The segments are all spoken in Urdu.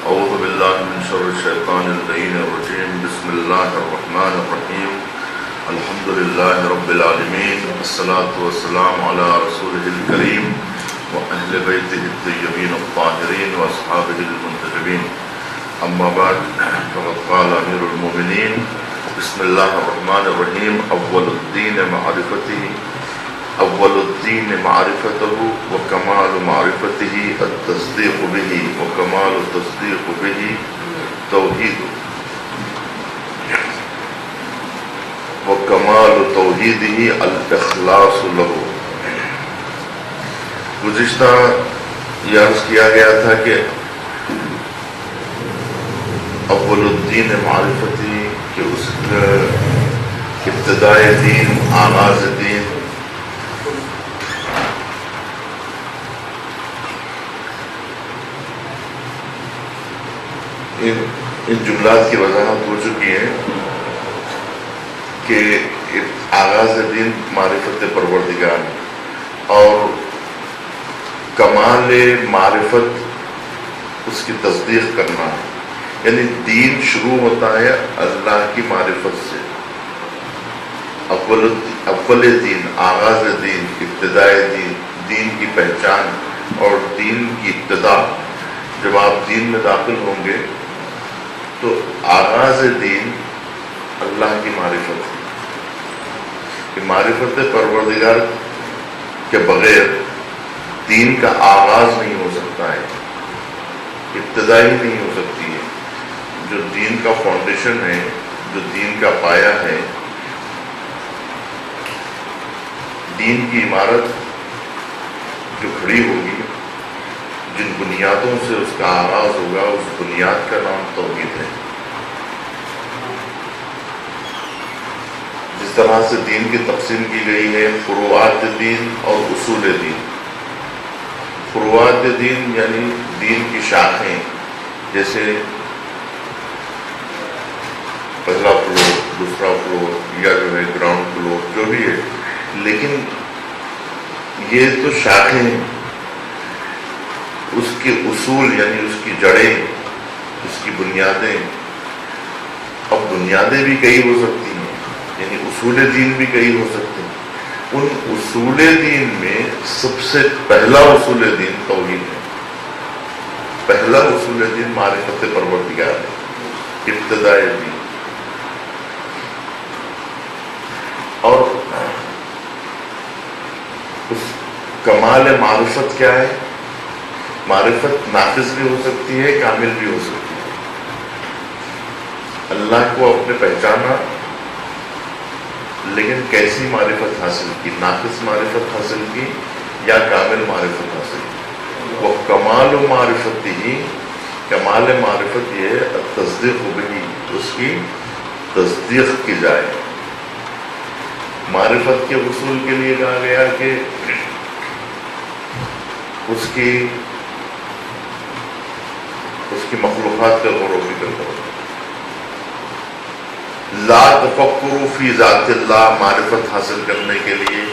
أعوذ بالله من شر الشيطان اللعين الرجيم. بسم الله الرحمن الرحيم. الحمد لله رب العالمين، والصلاة والسلام على رسوله الكريم وأهل بيته الطيبين الطاهرين وأصحابه المنتجبين. أما بعد، فقد قال أمير المؤمنين: بسم الله الرحمن الرحيم. أول الدين معرفته، وكمال معرفته التصديق به، وكمال التصديق به توحيده، وكمال توحيده الإخلاص له. گزشتہ یہ عرض کیا گیا تھا کہ اول الدین معرفتی کہ اس ابتدائے دین، آغاز دین، ان جملات کی وضاحت ہو چکی ہے کہ آغاز دین معرفت پروردگار اور کمال معرفت اس کی تصدیق کرنا ہے. یعنی دین شروع ہوتا ہے اللہ کی معرفت سے. اول دین، آغاز دین، ابتدائے دین، دین کی پہچان اور دین کی ابتدا. جب آپ دین میں داخل ہوں گے تو آغاز دین اللہ کی معرفت ہے کہ معرفت پروردگار کے بغیر دین کا آغاز نہیں ہو سکتا ہے، ابتدا ہی نہیں ہو سکتی ہے. جو دین کا فاؤنڈیشن ہے، جو دین کا پایا ہے، دین کی عمارت جو کھڑی ہوگی، جن بنیادوں سے اس کا آغاز ہوگا، اس بنیاد کا نام توحید ہے. جس طرح سے دین کی تقسیم کی گئی ہے فروعات دین اور اصول دین. فروعات دین یعنی دین کی شاخیں، جیسے پہلا فلور، دوسرا فلور، یا جو ہے گراؤنڈ فلور، جو بھی ہے. لیکن یہ تو شاخیں ہیں. اس کے اصول یعنی اس کی جڑیں، اس کی بنیادیں. اب بنیادیں بھی کئی ہو سکتی ہیں، یعنی اصول دین بھی کئی ہو سکتے ہیں. ان اصول دین میں سب سے پہلا اصول دین توحید ہے. پہلا اصول دین معرفت پروردگار ہے، ابتدائے دین. اور اس کمال معرفت کیا ہے؟ معرفت ناقص بھی ہو سکتی ہے، کامل بھی ہو سکتی ہے. اللہ کو اپنے پہچانا، لیکن کیسی معرفت حاصل کی؟ ناقص معرفت حاصل کی یا کامل معرفت حاصل کی؟ وہ کمال و معرفت ہی، کمال معرفت یہ ہے تصدیق بھی، اس کی تصدیق کی جائے. معرفت کے حصول کے لیے کہا گیا کہ اس کی مخلوقات کا غور و فکر کرو. لا تفکروا فی ذات اللہ، معرفت حاصل کرنے کے لیے،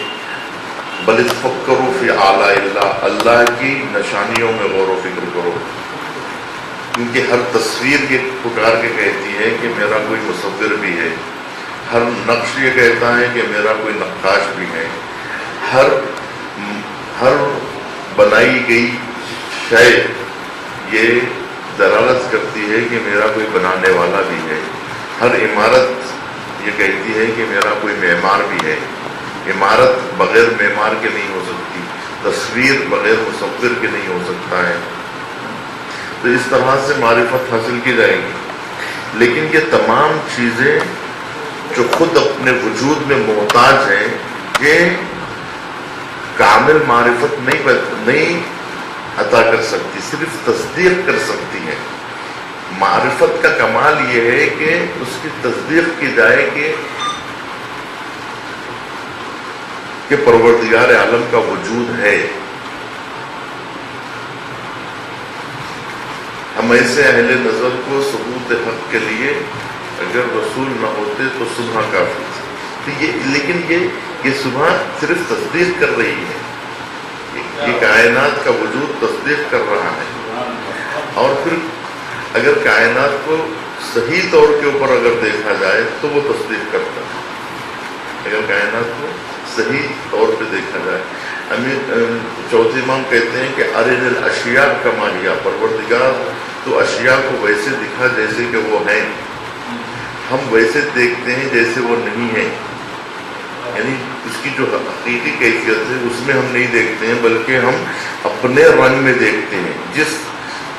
بل تفکروا فی آلاء اللہ، اللہ کی نشانیوں میں غور و فکر کرو. کیونکہ ہر تصویر یہ پکار کے کہتی ہے کہ میرا کوئی مصور بھی ہے. ہر نقش یہ کہتا ہے کہ میرا کوئی نقاش بھی ہے. ہر بنائی گئی شے یہ دلالت کرتی ہے کہ میرا کوئی بنانے والا بھی ہے. ہر عمارت یہ کہتی ہے کہ میرا کوئی معمار بھی ہے. عمارت بغیر معمار کے نہیں ہو سکتی، تصویر بغیر مصور کے نہیں ہو سکتا ہے. تو اس طرح سے معرفت حاصل کی جائے گی. لیکن یہ تمام چیزیں جو خود اپنے وجود میں محتاج ہیں، یہ کامل معرفت نہیں عطا کر سکتی، صرف تصدیق کر سکتی ہے. معرفت کا کمال یہ ہے کہ اس کی تصدیق کی جائے کہ پروردگار عالم کا وجود ہے. ہم ایسے اہل نظر کو ثبوت حق کے لیے اگر رسول نہ ہوتے تو صبح کافی تھی. لیکن یہ صبح صرف تصدیق کر رہی ہے، یہ کائنات کا وجود تصدیق کر رہا ہے. اور پھر اگر کائنات کو صحیح طور کے اوپر اگر دیکھا جائے تو وہ تصدیق کرتا ہے. اگر کائنات کو صحیح طور پہ دیکھا جائے. چوتھے امام کہتے ہیں کہ ارن الاشیاء کما ہی، پروردگار تو اشیاء کو ویسے دکھا جیسے کہ وہ ہیں، ہم ویسے دیکھتے ہیں جیسے وہ نہیں ہیں. یعنی اس کی جو حقیقی کیفیت ہے اس میں ہم نہیں دیکھتے ہیں، بلکہ ہم اپنے رنگ میں دیکھتے ہیں.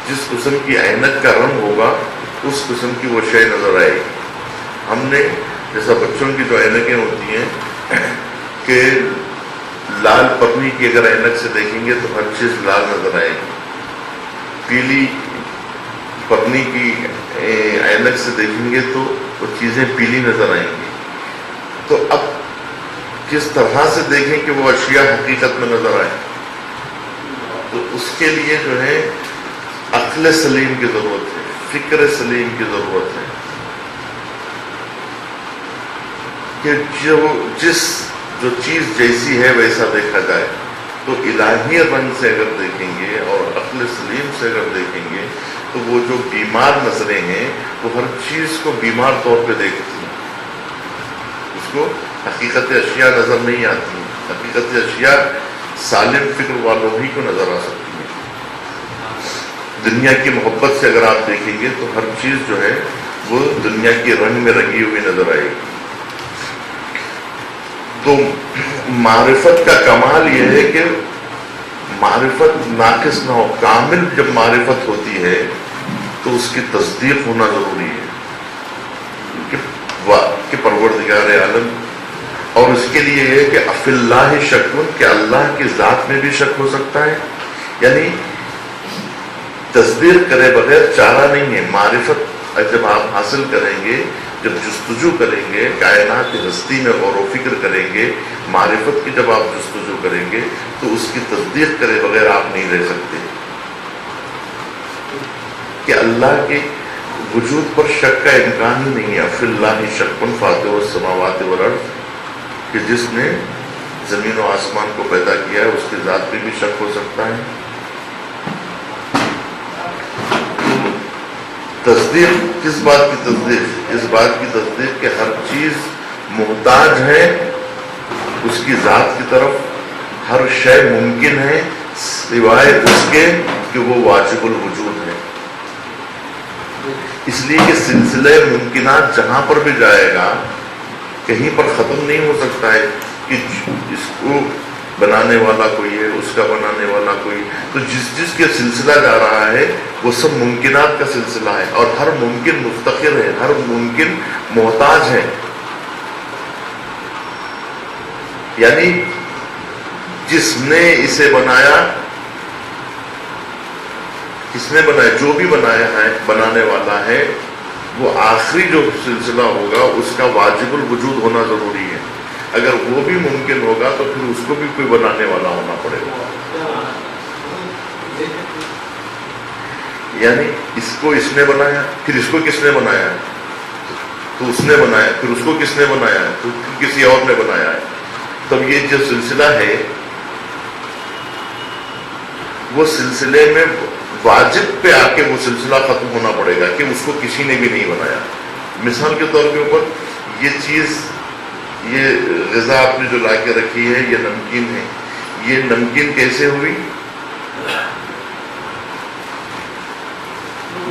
جس قسم کی عینک کا رنگ ہوگا اس قسم کی وہ شے نظر آئے گی. ہم نے جیسا بچوں کی جو عینکیں ہوتی ہیں کہ لال پرنی کی اگر عینک سے دیکھیں گے تو ہر چیز لال نظر آئے گی، پیلی پرنی کی عینک سے دیکھیں گے تو وہ چیزیں پیلی نظر آئیں گی. تو اب کس طرح سے دیکھیں کہ وہ اشیاء حقیقت میں نظر آئے؟ تو اس کے لیے جو ہے عقل سلیم کی ضرورت ہے، فکر سلیم کی ضرورت ہے کہ جو چیز جیسی ہے ویسا دیکھا جائے. تو الہی رنگ سے اگر دیکھیں گے اور عقل سلیم سے اگر دیکھیں گے تو وہ جو بیمار نظریں ہیں وہ ہر چیز کو بیمار طور پہ دیکھتی ہیں، اس کو حقیقت اشیاء نظر نہیں آتی. حقیقت اشیاء سالم فکر والوں ہی کو نظر آ سکتی ہیں. دنیا کی محبت سے اگر آپ دیکھیں گے تو ہر چیز جو ہے وہ دنیا کے رنگ میں رنگی ہوئی نظر آئے گی. تو معرفت کا کمال یہ ہے کہ معرفت ناقص نہ ہو. کامل جب معرفت ہوتی ہے تو اس کی تصدیق ہونا ضروری ہے کہ پروردگار عالم. اور اس کے لیے یہ ہے کہ افی اللہ شک، کہ اللہ کی ذات میں بھی شک ہو سکتا ہے. یعنی تصدیق کرے بغیر چارہ نہیں ہے. معرفت جب آپ حاصل کریں گے، جب جستجو کریں گے، کائنات کی ہستی میں غور و فکر کریں گے، معرفت کی جب آپ جستجو کریں گے تو اس کی تصدیق کرے بغیر آپ نہیں رہ سکتے. کہ اللہ کے وجود پر شک کا امکان ہی نہیں ہے. افی اللہ شک فاطر السماوات والارض، کہ جس نے زمین و آسمان کو پیدا کیا ہے اس کی ذات پہ بھی شک ہو سکتا ہے. تصدیق کس بات کی تصدیق؟ اس بات کی تصدیق کہ ہر چیز محتاج ہے اس کی ذات کی طرف. ہر شے ممکن ہے سوائے اس کے کہ وہ واجب الوجود ہے. اس لیے کہ سلسلہ ممکنات جہاں پر بھی جائے گا کہیں پر ختم نہیں ہو سکتا ہے کہ اس کو بنانے والا کوئی ہے، اس کا بنانے والا کوئی. تو جس کے سلسلہ جا رہا ہے وہ سب ممکنات کا سلسلہ ہے، اور ہر ممکن مفتقر ہے، ہر ممکن محتاج ہے. یعنی جس نے اسے بنایا، کس نے بنایا؟ جو بھی بنایا ہے، بنانے والا ہے، وہ آخری جو سلسلہ ہوگا اس کا واجب الوجود ہونا ضروری ہے. اگر وہ بھی ممکن ہوگا تو پھر اس کو بھی کوئی بنانے والا ہونا پڑے گا. یعنی اس کو اس نے بنایا، پھر اس کو کس نے بنایا؟ تو اس نے بنایا. پھر اس کو کس نے بنایا؟ تو کسی اور نے بنایا ہے. تب یہ جو سلسلہ ہے وہ سلسلے میں واجب پہ آ کے وہ سلسلہ ختم ہونا پڑے گا کہ اس کو کسی نے بھی نہیں بنایا. مثال کے طور کے اوپر یہ چیز، یہ غذا آپ نے جو لا کے رکھی ہے یہ نمکین ہے. یہ نمکین کیسے ہوئی؟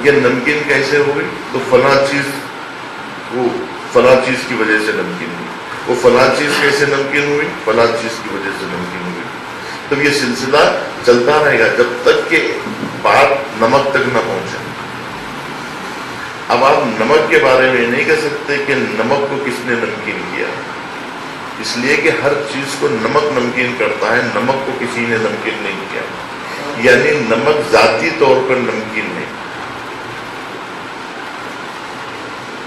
یہ نمکین کیسے ہوئی؟ تو فلاں چیز، وہ فلاں چیز کی وجہ سے نمکین ہوئی. وہ فلاں چیز کیسے نمکین ہوئی؟ فلاں چیز کی وجہ سے نمکین ہوئی. تو یہ سلسلہ چلتا رہے گا جب تک کہ بات نمک تک نہ پہنچے. اب آپ نمک کے بارے میں نہیں کہہ سکتے کہ نمک کو کس نے نمکین کیا، اس لیے کہ ہر چیز کو نمک نمکین کرتا ہے، نمک کو کسی نے نمکین نہیں کیا. یعنی نمک ذاتی طور پر نمکین نہیں،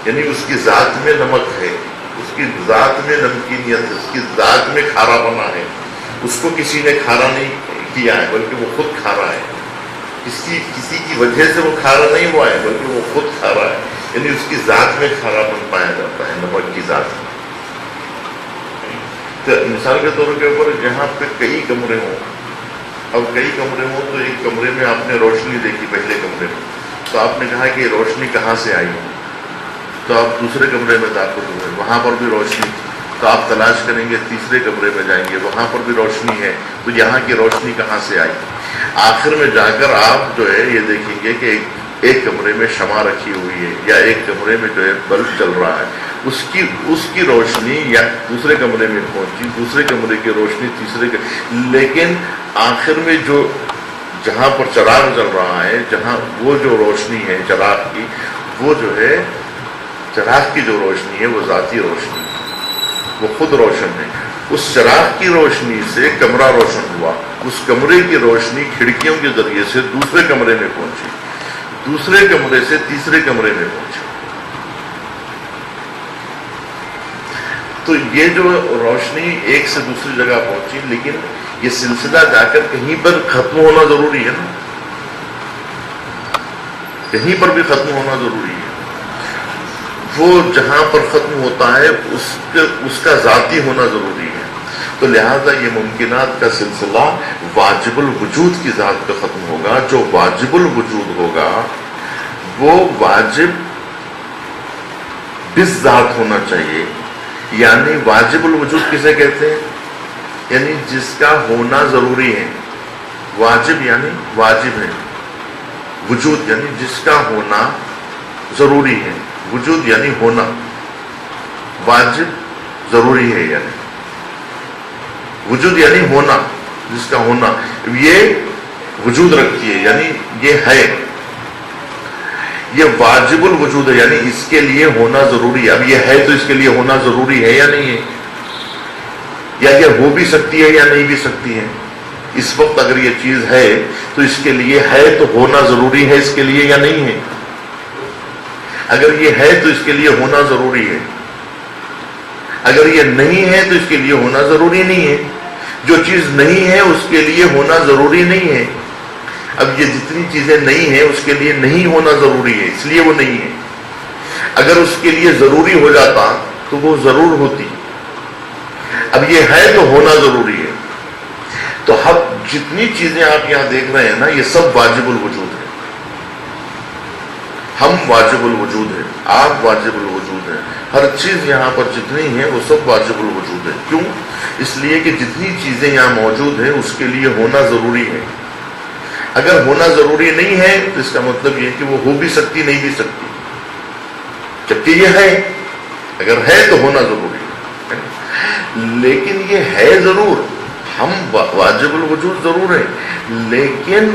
یعنی اس کی ذات میں نمک ہے، اس کی ذات میں نمکینیت ہے، اس کی ذات میں کھارا پنا ہے. اس کو کسی نے کھارا نہیں کیا ہے بلکہ وہ خود کھارا ہے. کسی کی وجہ سے وہ کھارا نہیں ہوا ہے بلکہ وہ خود کھارا ہے. یعنی اس کی ذات میں کھارا پن پایا جاتا ہے، نمک کی ذات میں. تو مثال کے طور کے اوپر جہاں پہ کئی کمرے ہوں، اب کئی کمرے ہوں تو ایک کمرے میں آپ نے روشنی دیکھی، پہلے کمرے میں تو آپ نے کہا کہ یہ روشنی کہاں سے آئی؟ تو آپ دوسرے کمرے میں داخل ہوئے، وہاں پر بھی روشنی تھی، تو آپ تلاش کریں گے، تیسرے کمرے میں جائیں گے، وہاں پر بھی روشنی ہے، تو یہاں کی روشنی کہاں سے آئی؟ آخر میں جا کر آپ جو ہے یہ دیکھیں گے کہ ایک کمرے میں شمع رکھی ہوئی ہے، یا ایک کمرے میں جو ہے بلب چل رہا ہے، اس کی روشنی یا دوسرے کمرے میں پہنچی، دوسرے کمرے کی روشنی لیکن آخر میں جہاں پر چراغ جل رہا ہے، جہاں وہ جو روشنی ہے چراغ کی، وہ جو ہے چراغ کی جو روشنی ہے وہ ذاتی روشنی ہے، وہ خود روشن ہے۔ اس چراغ کی روشنی سے کمرہ روشن ہوا، اس کمرے کی روشنی کھڑکیوں کے ذریعے سے دوسرے کمرے میں پہنچی، دوسرے کمرے سے تیسرے کمرے میں پہنچی۔ تو یہ جو روشنی ایک سے دوسری جگہ پہنچی، لیکن یہ سلسلہ جا کر کہیں پر ختم ہونا ضروری ہے نا، کہیں پر بھی ختم ہونا ضروری ہے۔ وہ جہاں پر ختم ہوتا ہے اس کا ذاتی ہونا ضروری ہے۔ تو لہذا یہ ممکنات کا سلسلہ واجب الوجود کی ذات پہ ختم ہوگا۔ جو واجب الوجود ہوگا وہ واجب بالذات ہونا چاہیے، یعنی واجب الوجود کسے کہتے ہیں؟ یعنی جس کا ہونا ضروری ہے۔ واجب یعنی واجب ہے، وجود یعنی جس کا ہونا ضروری ہے، وجود یعنی ہونا، واجب ضروری ہے یعنی وجود یعنی ہونا، جس کا ہونا یہ وجود رکھتی ہے، یعنی یہ ہے، یہ واجب الوجود ہے، یعنی اس کے لیے ہونا ضروری ہے۔ اب یہ ہے تو اس کے لیے ہونا ضروری ہے یا نہیں ہے، یا یہ ہو بھی سکتی ہے یا نہیں بھی سکتی ہے۔ اس وقت اگر یہ چیز ہے تو اس کے لیے ہے تو ہونا ضروری ہے اس کے لیے یا نہیں ہے؟ اگر یہ ہے تو اس کے لیے ہونا ضروری ہے، اگر یہ نہیں ہے تو اس کے لیے ہونا ضروری نہیں ہے۔ جو چیز نہیں ہے اس کے لیے ہونا ضروری نہیں ہے۔ اب یہ جتنی چیزیں نہیں ہیں اس کے لیے نہیں ہونا ضروری ہے، اس لیے وہ نہیں ہے۔ اگر اس کے لیے ضروری ہو جاتا تو وہ ضرور ہوتی۔ اب یہ ہے تو ہونا ضروری ہے۔ تو اب جتنی چیزیں آپ یہاں دیکھ رہے ہیں نا، یہ سب واجب الوجود ہے۔ ہم واجب الوجود ہیں، آپ واجب الوجود ہیں، ہر چیز یہاں پر جتنی ہے وہ سب واجب الوجود ہے۔ کیوں؟ اس لیے کہ جتنی چیزیں یہاں موجود ہیں اس کے لیے ہونا ضروری ہے۔ اگر ہونا ضروری نہیں ہے تو اس کا مطلب یہ کہ وہ ہو بھی سکتی نہیں بھی سکتی، جبکہ یہ ہے۔ اگر ہے تو ہونا ضروری ہے، لیکن یہ ہے ضرور، ہم واجب الوجود ضرور ہیں، لیکن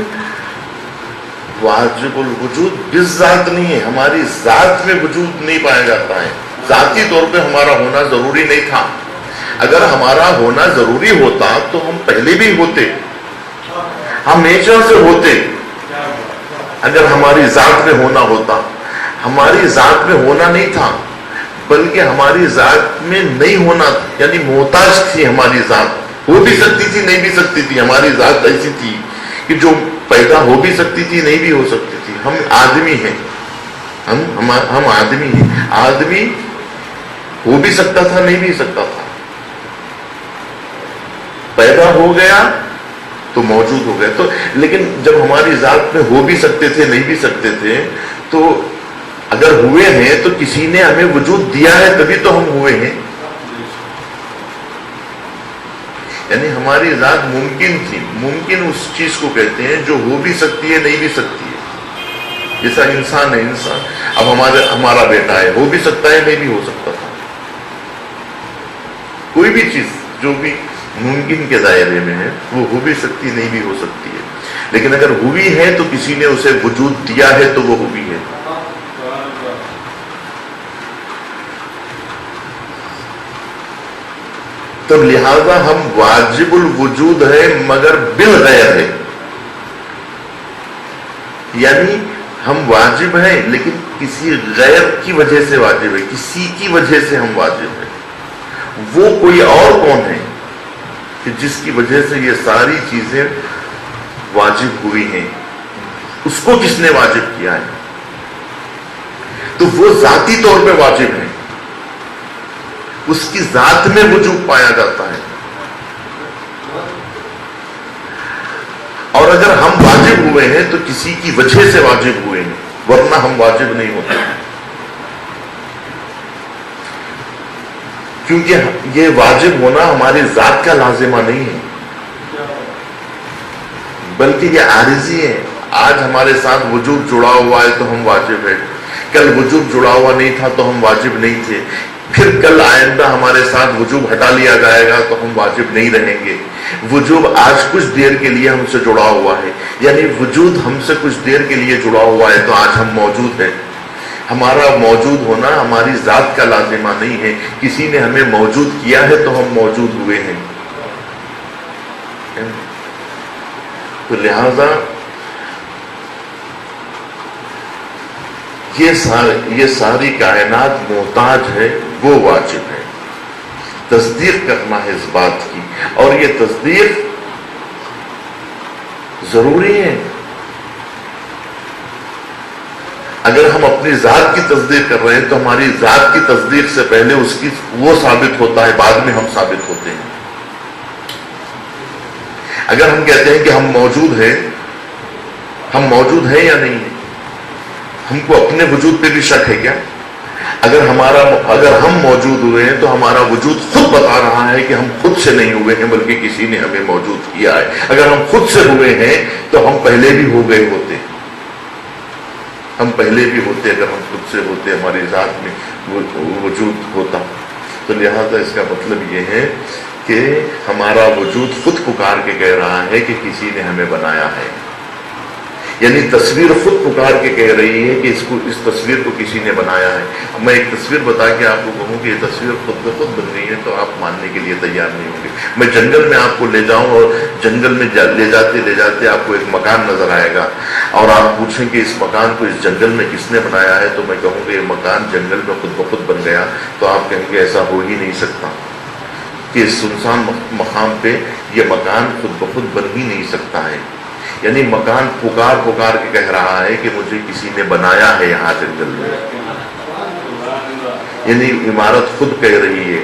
واجب الوجود بالذات نہیں ہے۔ ہماری ذات میں وجود نہیں پایا جاتا ہے، ذاتی طور پہ ہمارا ہونا ضروری نہیں تھا۔ اگر ہمارا ہونا ضروری ہوتا تو ہم پہلے بھی ہوتے، ہمیشہ سے ہوتے۔ اگر ہماری ذات میں ہونا ہوتا، ہماری ذات میں ہونا نہیں تھا، بلکہ ہماری ذات میں نہیں ہونا، یعنی محتاج تھی ہماری ذات، ہو بھی سکتی تھی نہیں بھی سکتی تھی۔ ہماری ذات ایسی تھی کہ جو پیدا ہو بھی سکتی تھی نہیں بھی ہو سکتی تھی۔ ہم آدمی ہیں، ہم آدمی ہیں، آدمی ہو بھی سکتا تھا نہیں بھی سکتا تھا، پیدا ہو گیا تو موجود ہو گئے۔ تو لیکن جب ہماری ذات میں ہو بھی سکتے تھے نہیں بھی سکتے تھے، تو اگر ہوئے ہیں تو کسی نے ہمیں وجود دیا ہے تبھی تو ہم ہوئے ہیں۔ یعنی ہماری ذات ممکن تھی۔ ممکن اس چیز کو کہتے ہیں جو ہو بھی سکتی ہے نہیں بھی سکتی ہے۔ جیسا انسان ہے، انسان اب ہمارا بیٹا ہے، ہو بھی سکتا ہے نہیں بھی ہو سکتا تھا۔ کوئی بھی چیز جو بھی ممکن کے دائرے میں ہے وہ ہو بھی سکتی نہیں بھی ہو سکتی ہے، لیکن اگر ہوئی ہے تو کسی نے اسے وجود دیا ہے تو وہ ہوئی ہے۔ تو لہذا ہم واجب الوجود ہے مگر بالغیر ہے، یعنی ہم واجب ہیں لیکن کسی غیر کی وجہ سے واجب ہے، کسی کی وجہ سے ہم واجب ہیں۔ وہ کوئی اور کون ہے کہ جس کی وجہ سے یہ ساری چیزیں واجب ہوئی ہیں؟ اس کو کس نے واجب کیا ہے؟ تو وہ ذاتی طور پہ واجب ہے، اس کی ذات میں وجود پایا جاتا ہے۔ اور اگر ہم واجب ہوئے ہیں تو کسی کی وجہ سے واجب ہوئے ہیں۔ ورنہ ہم واجب نہیں ہوتے، کیونکہ یہ واجب ہونا ہماری ذات کا لازمہ نہیں ہے، بلکہ یہ عارضی ہے۔ آج ہمارے ساتھ وجوب جڑا ہوا ہے تو ہم واجب ہے، کل وجوب جڑا ہوا نہیں تھا تو ہم واجب نہیں تھے، پھر کل آئندہ ہمارے ساتھ وجوب ہٹا لیا جائے گا تو ہم واجب نہیں رہیں گے۔ وجوب آج کچھ دیر کے لیے ہم سے جڑا ہوا ہے، یعنی وجود ہم سے کچھ دیر کے لیے جڑا ہوا ہے تو آج ہم موجود ہیں۔ ہمارا موجود ہونا ہماری ذات کا لازمہ نہیں ہے، کسی نے ہمیں موجود کیا ہے تو ہم موجود ہوئے ہیں۔ تو لہذا یہ ساری کائنات محتاج ہے، وہ واجب ہے۔ تصدیق کرنا ہے اس بات کی، اور یہ تصدیق ضروری ہے۔ اگر ہم اپنی ذات کی تصدیق کر رہے ہیں تو ہماری ذات کی تصدیق سے پہلے اس کی وہ ثابت ہوتا ہے، بعد میں ہم ثابت ہوتے ہیں۔ اگر ہم کہتے ہیں کہ ہم موجود ہیں، ہم موجود ہیں یا نہیں ہیں؟ ہم کو اپنے وجود پہ بھی شک ہے کیا؟ اگر ہم موجود ہوئے ہیں تو ہمارا وجود خود بتا رہا ہے کہ ہم خود سے نہیں ہوئے ہیں بلکہ کسی نے ہمیں موجود کیا ہے۔ اگر ہم خود سے ہوئے ہیں تو ہم پہلے بھی ہو گئے ہوتے، ہم پہلے بھی ہوتے اگر ہم خود سے ہوتے، ہماری ذات میں وجود ہوتا۔ تو لہذا اس کا مطلب یہ ہے کہ ہمارا وجود خود پکار کے کہہ رہا ہے کہ کسی نے ہمیں بنایا ہے، یعنی تصویر خود پکار کے کہہ رہی ہے کہ اس تصویر کو کسی نے بنایا ہے۔ اب میں ایک تصویر بتا کے آپ کو کہوں کہ یہ تصویر خود بخود بن گئی ہے تو آپ ماننے کے لیے تیار نہیں ہوں گے۔ میں جنگل میں آپ کو لے جاؤں اور جنگل میں لے جاتے آپ کو ایک مکان نظر آئے گا، اور آپ پوچھیں کہ اس مکان کو اس جنگل میں کس نے بنایا ہے، تو میں کہوں کہ یہ مکان جنگل میں خود بخود بن گیا، تو آپ کہیں گے ایسا ہو ہی نہیں سکتا کہ اس سنسان مقام پہ یہ مکان خود بخود بن ہی نہیں سکتا ہے۔ یعنی مکان پکار کے کہہ رہا ہے کہ مجھے کسی نے بنایا ہے یہاں جنگل میں، یعنی عمارت خود کہہ رہی ہے،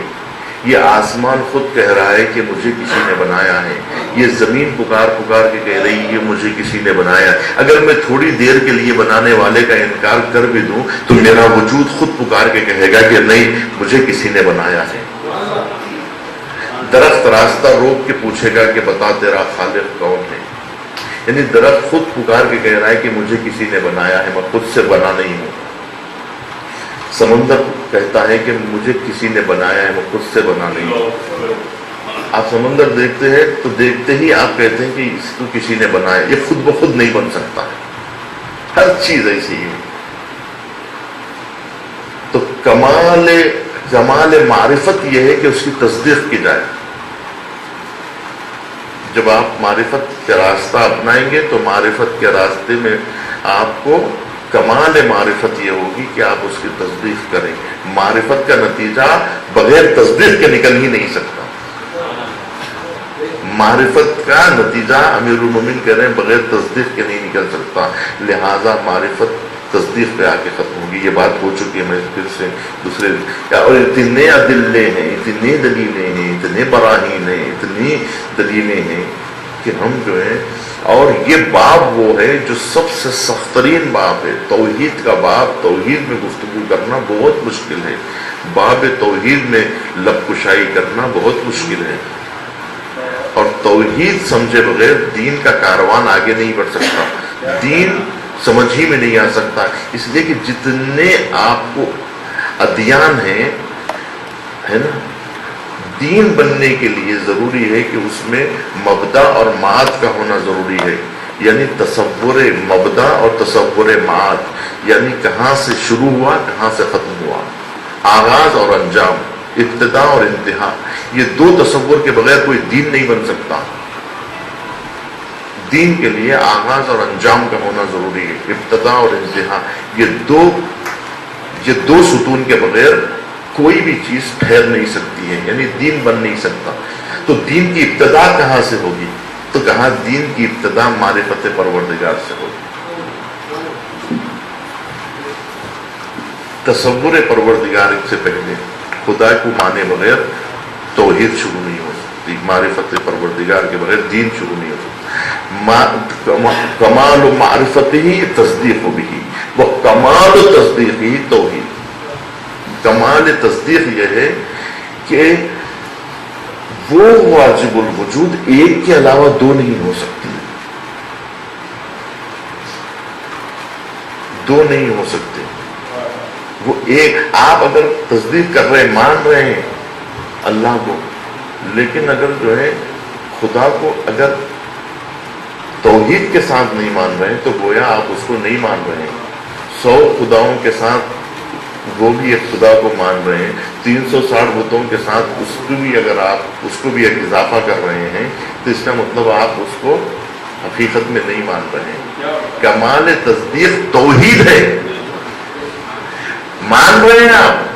یہ آسمان خود کہہ رہا ہے کہ مجھے کسی نے بنایا ہے، یہ زمین پکار کے کہہ رہی ہے مجھے کسی نے بنایا ہے۔ اگر میں تھوڑی دیر کے لیے بنانے والے کا انکار کر بھی دوں تو میرا وجود خود پکار کے کہے گا کہ نہیں، مجھے کسی نے بنایا ہے۔ درخت راستہ روک کے پوچھے گا کہ بتا تیرا خالق کون ہے، یعنی درخت خود پکار کے کہہ رہا ہے کہ مجھے کسی نے بنایا ہے، میں خود سے بنا نہیں ہوں۔ سمندر کہتا ہے کہ مجھے کسی نے بنایا ہے، میں خود سے بنا نہیں ہوں۔ آپ سمندر دیکھتے ہیں تو دیکھتے ہی آپ کہتے ہیں کہ اس کو کسی نے بنایا، یہ خود بخود نہیں بن سکتا ہے، ہر چیز ایسی ہے۔ تو کمال معرفت یہ ہے کہ اس کی تصدیق کی جائے۔ جب آپ معرفت کا راستہ اپنائیں گے تو معرفت کے راستے میں آپ کو کمال معرفت یہ ہوگی کہ آپ اس کی تصدیق کریں۔ معرفت کا نتیجہ بغیر تصدیق کے نکل ہی نہیں سکتا۔ معرفت کا نتیجہ امیر المومنین کہہ رہے ہیں بغیر تصدیق کے نہیں نکل سکتا، لہذا معرفت تصدیق پہ آ کے ختم ہوگی۔ یہ بات ہو چکی ہے، میں پھر سے دوسرے، اور اتنے ادلے ہیں، اتنی دلیلیں ہیں، اتنے براہین ہیں، اتنی دلیلیں ہیں کہ ہم جو ہے، اور یہ باب وہ ہے جو سب سے سخت ترین باب ہے، توحید کا باب۔ توحید میں گفتگو کرنا بہت مشکل ہے، باب توحید میں لب کشائی کرنا بہت مشکل ہے، اور توحید سمجھے بغیر دین کا کاروان آگے نہیں بڑھ سکتا، دین سمجھ ہی میں نہیں آ سکتا۔ اس لیے کہ جتنے آپ کو ادیان ہیں، ہے نا، دین بننے کے لیے ضروری ہے کہ اس میں مبدا اور معاد کا ہونا ضروری ہے، یعنی تصور مبدا اور تصور معاد، یعنی کہاں سے شروع ہوا کہاں سے ختم ہوا، آغاز اور انجام، ابتدا اور انتہا۔ یہ دو تصور کے بغیر کوئی دین نہیں بن سکتا۔ دین کے لیے آغاز اور انجام کا ہونا ضروری ہے، ابتدا اور انتہا۔ یہ دو ستون کے بغیر کوئی بھی چیز ٹھہر نہیں سکتی ہے، یعنی دین بن نہیں سکتا۔ تو دین کی ابتدا کہاں سے ہوگی؟ تو کہاں دین کی ابتدا معرفت پروردگار سے ہوگی۔ تصور پروردگار سے پہلے خدا کو مانے بغیر توحید شروع نہیں ہو سکتی، معرفت پروردگار کے بغیر دین شروع نہیں ہو سکتا۔ کمال و معرفت ہی تصدیق بھی، وہ کمال تصدیقی توحید. کمال تصدیق یہ ہے کہ وہ واجب الوجود ایک کے علاوہ دو نہیں ہو سکتی. دو نہیں ہو سکتے. وہ ایک. آپ اگر تصدیق کر رہے ہیں، مان رہے ہیں اللہ کو، لیکن اگر جو ہے خدا کو اگر توحید کے ساتھ نہیں مان رہے ہیں تو گویا آپ اس کو نہیں مان رہے ہیں. 100 خداؤں کے ساتھ وہ بھی ایک خدا کو مان رہے ہیں. 360 بتوں کے ساتھ اس کو بھی اگر آپ اس کو بھی ایک اضافہ کر رہے ہیں تو اس کا مطلب آپ اس کو حقیقت میں نہیں مان رہے ہیں. کمال تصدیق توحید ہے. مان رہے ہیں آپ.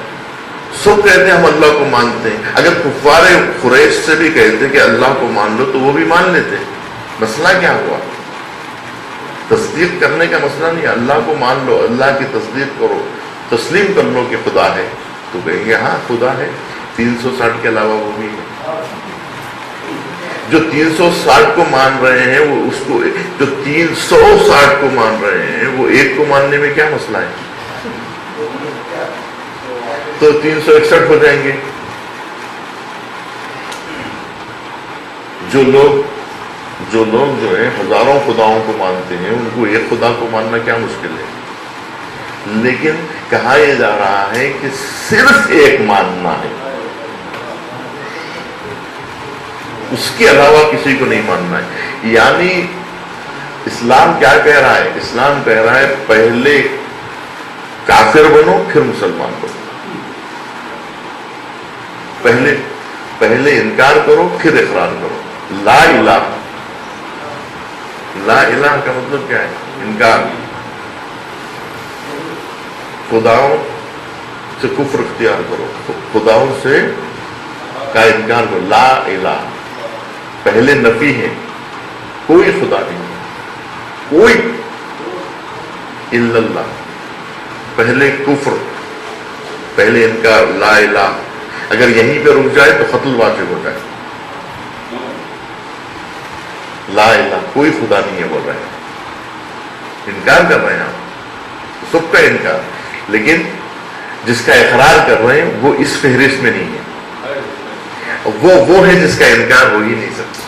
سب کہتے ہیں ہم اللہ کو مانتے ہیں. اگر کفار قریش سے بھی کہتے کہ اللہ کو مان لو تو وہ بھی مان لیتے. مسئلہ کیا ہوا؟ تصدیق کرنے کا مسئلہ نہیں. اللہ کو مان لو، اللہ کی تصدیق کرو، تسلیم کر لو کہ خدا ہے. تو کہیں گے ہاں خدا ہے، 360 کے علاوہ وہ بھی ہے. جو 360 کو مان رہے ہیں وہ اس کو، جو 360 کو مان رہے ہیں وہ ایک کو ماننے میں کیا مسئلہ ہے؟ تو 361 ہو جائیں گے. جو لوگ جو ہے ہزاروں خداؤں کو مانتے ہیں ان کو ایک خدا کو ماننا کیا مشکل ہے. لیکن کہا یہ جا رہا ہے کہ صرف ایک ماننا ہے، اس کے علاوہ کسی کو نہیں ماننا ہے. یعنی اسلام کیا کہہ رہا ہے؟ اسلام کہہ رہا ہے پہلے کافر بنو پھر مسلمان بنو. پہلے انکار کرو پھر اقرار کرو. لا الہ. لا الہ کا مطلب کیا ہے؟ انکار. خداؤں سے کفر اختیار کرو، خداؤں سے کا انکار کرو. لا الہ پہلے نفی ہے، کوئی خدا نہیں، کوئی الا اللہ. پہلے کفر، پہلے انکار. لا الہ اگر یہیں پہ رک جائے تو قتل واجب ہو جائے. لا الہ کوئی خدا نہیں ہے بول رہے ہیں، انکار کر رہے ہیں آپ سب کا انکار. لیکن جس کا اقرار کر رہے ہیں وہ اس فہرست میں نہیں ہے. وہ ہے جس کا انکار ہو ہی نہیں سکتا.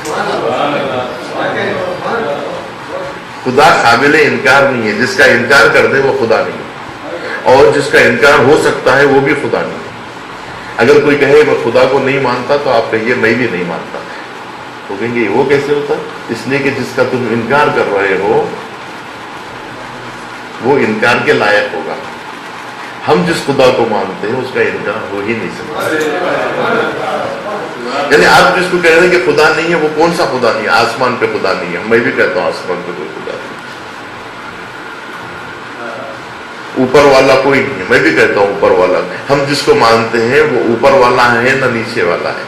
خدا قابل انکار نہیں ہے. جس کا انکار کر دے وہ خدا نہیں ہے، اور جس کا انکار ہو سکتا ہے وہ بھی خدا نہیں ہے. اگر کوئی کہے میں خدا کو نہیں مانتا تو آپ کہیے میں بھی نہیں مانتا. تو کہیں گے وہ کیسے ہوتا؟ اس لیے کہ جس کا تم انکار کر رہے ہو وہ انکار کے لائق ہوگا. ہم جس خدا کو مانتے ہیں اس کا انکار ہو ہی نہیں سکتا. یعنی آپ جس کو کہہ رہے ہیں کہ خدا نہیں ہے، وہ کون سا خدا نہیں ہے؟ آسمان پہ خدا نہیں ہے. میں بھی کہتا ہوں آسمان پہ کوئی خدا نہیں. اوپر والا کوئی نہیں ہے. میں بھی کہتا ہوں اوپر والا. ہم جس کو مانتے ہیں وہ اوپر والا ہے نہ نیچے والا ہے.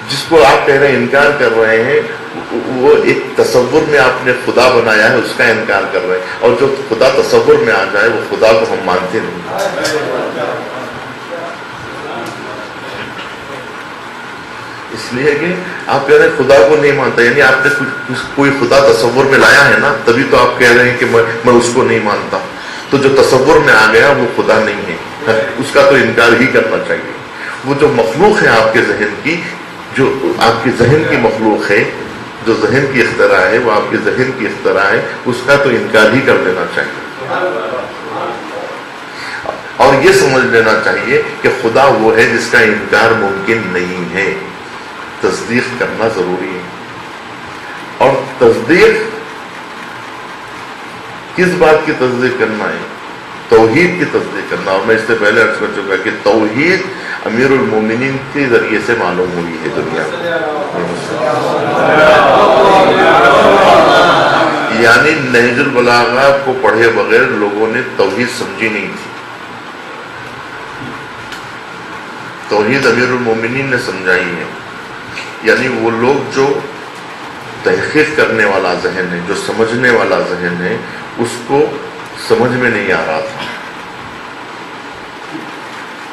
جس کو آپ کہہ رہے ہیں انکار کر رہے ہیں وہ ایک تصور میں آپ نے خدا بنایا ہے، اس کا انکار کر رہے ہیں. اور جو خدا تصور میں آ جائے وہ خدا کو ہم مانتے نہیں. اس لیے کہ آپ کہہ رہے ہیں خدا کو نہیں مانتا، یعنی آپ نے کوئی خدا تصور میں لایا ہے نا، تبھی تو آپ کہہ رہے ہیں کہ میں اس کو نہیں مانتا. تو جو تصور میں آ گیا وہ خدا نہیں ہے، اس کا تو انکار ہی کرنا چاہیے. وہ جو مخلوق ہے آپ کے ذہن کی، جو آپ کے ذہن کی مخلوق ہے، جو ذہن کی اختراع ہے، وہ آپ کے ذہن کی اختراع ہے، اس کا تو انکار ہی کر دینا چاہیے. اور یہ سمجھ لینا چاہیے کہ خدا وہ ہے جس کا انکار ممکن نہیں ہے. تصدیق کرنا ضروری ہے. اور تصدیق کس بات کی تصدیق کرنا ہے؟ توحید کی تصدیق کرنا. اور میں اس سے پہلے عرض کر چکا کہ توحید امیر المومنین کے ذریعے سے معلوم ہوئی ہے دنیا میں. یعنی نہج البلاغہ کو پڑھے بغیر لوگوں نے توحید سمجھی نہیں تھی. توحید امیر المومنین نے سمجھائی ہے. یعنی وہ لوگ جو تحقیق کرنے والا ذہن ہے، جو سمجھنے والا ذہن ہے، اس کو سمجھ میں نہیں آ رہا تھا،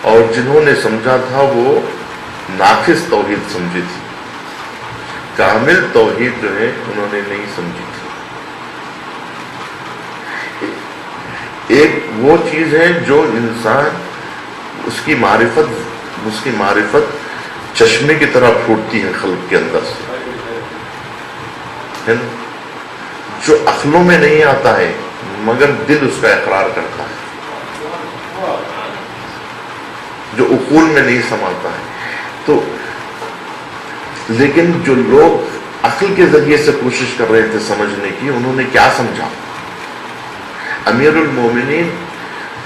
اور جنہوں نے سمجھا تھا وہ ناقص توحید سمجھی تھی. کامل توحید جو ہے انہوں نے نہیں سمجھی تھی. ایک وہ چیز ہے جو انسان اس کی معرفت چشمے کی طرح پھوٹتی ہے قلب کے اندر سے، ہے نا؟ جو عقلوں میں نہیں آتا ہے مگر دل اس کا اقرار کرتا ہے، جو عقول میں نہیں سماتا ہے. تو لیکن جو لوگ عقل کے ذریعے سے کوشش کر رہے تھے سمجھنے کی، انہوں نے کیا سمجھا؟ امیر المومنین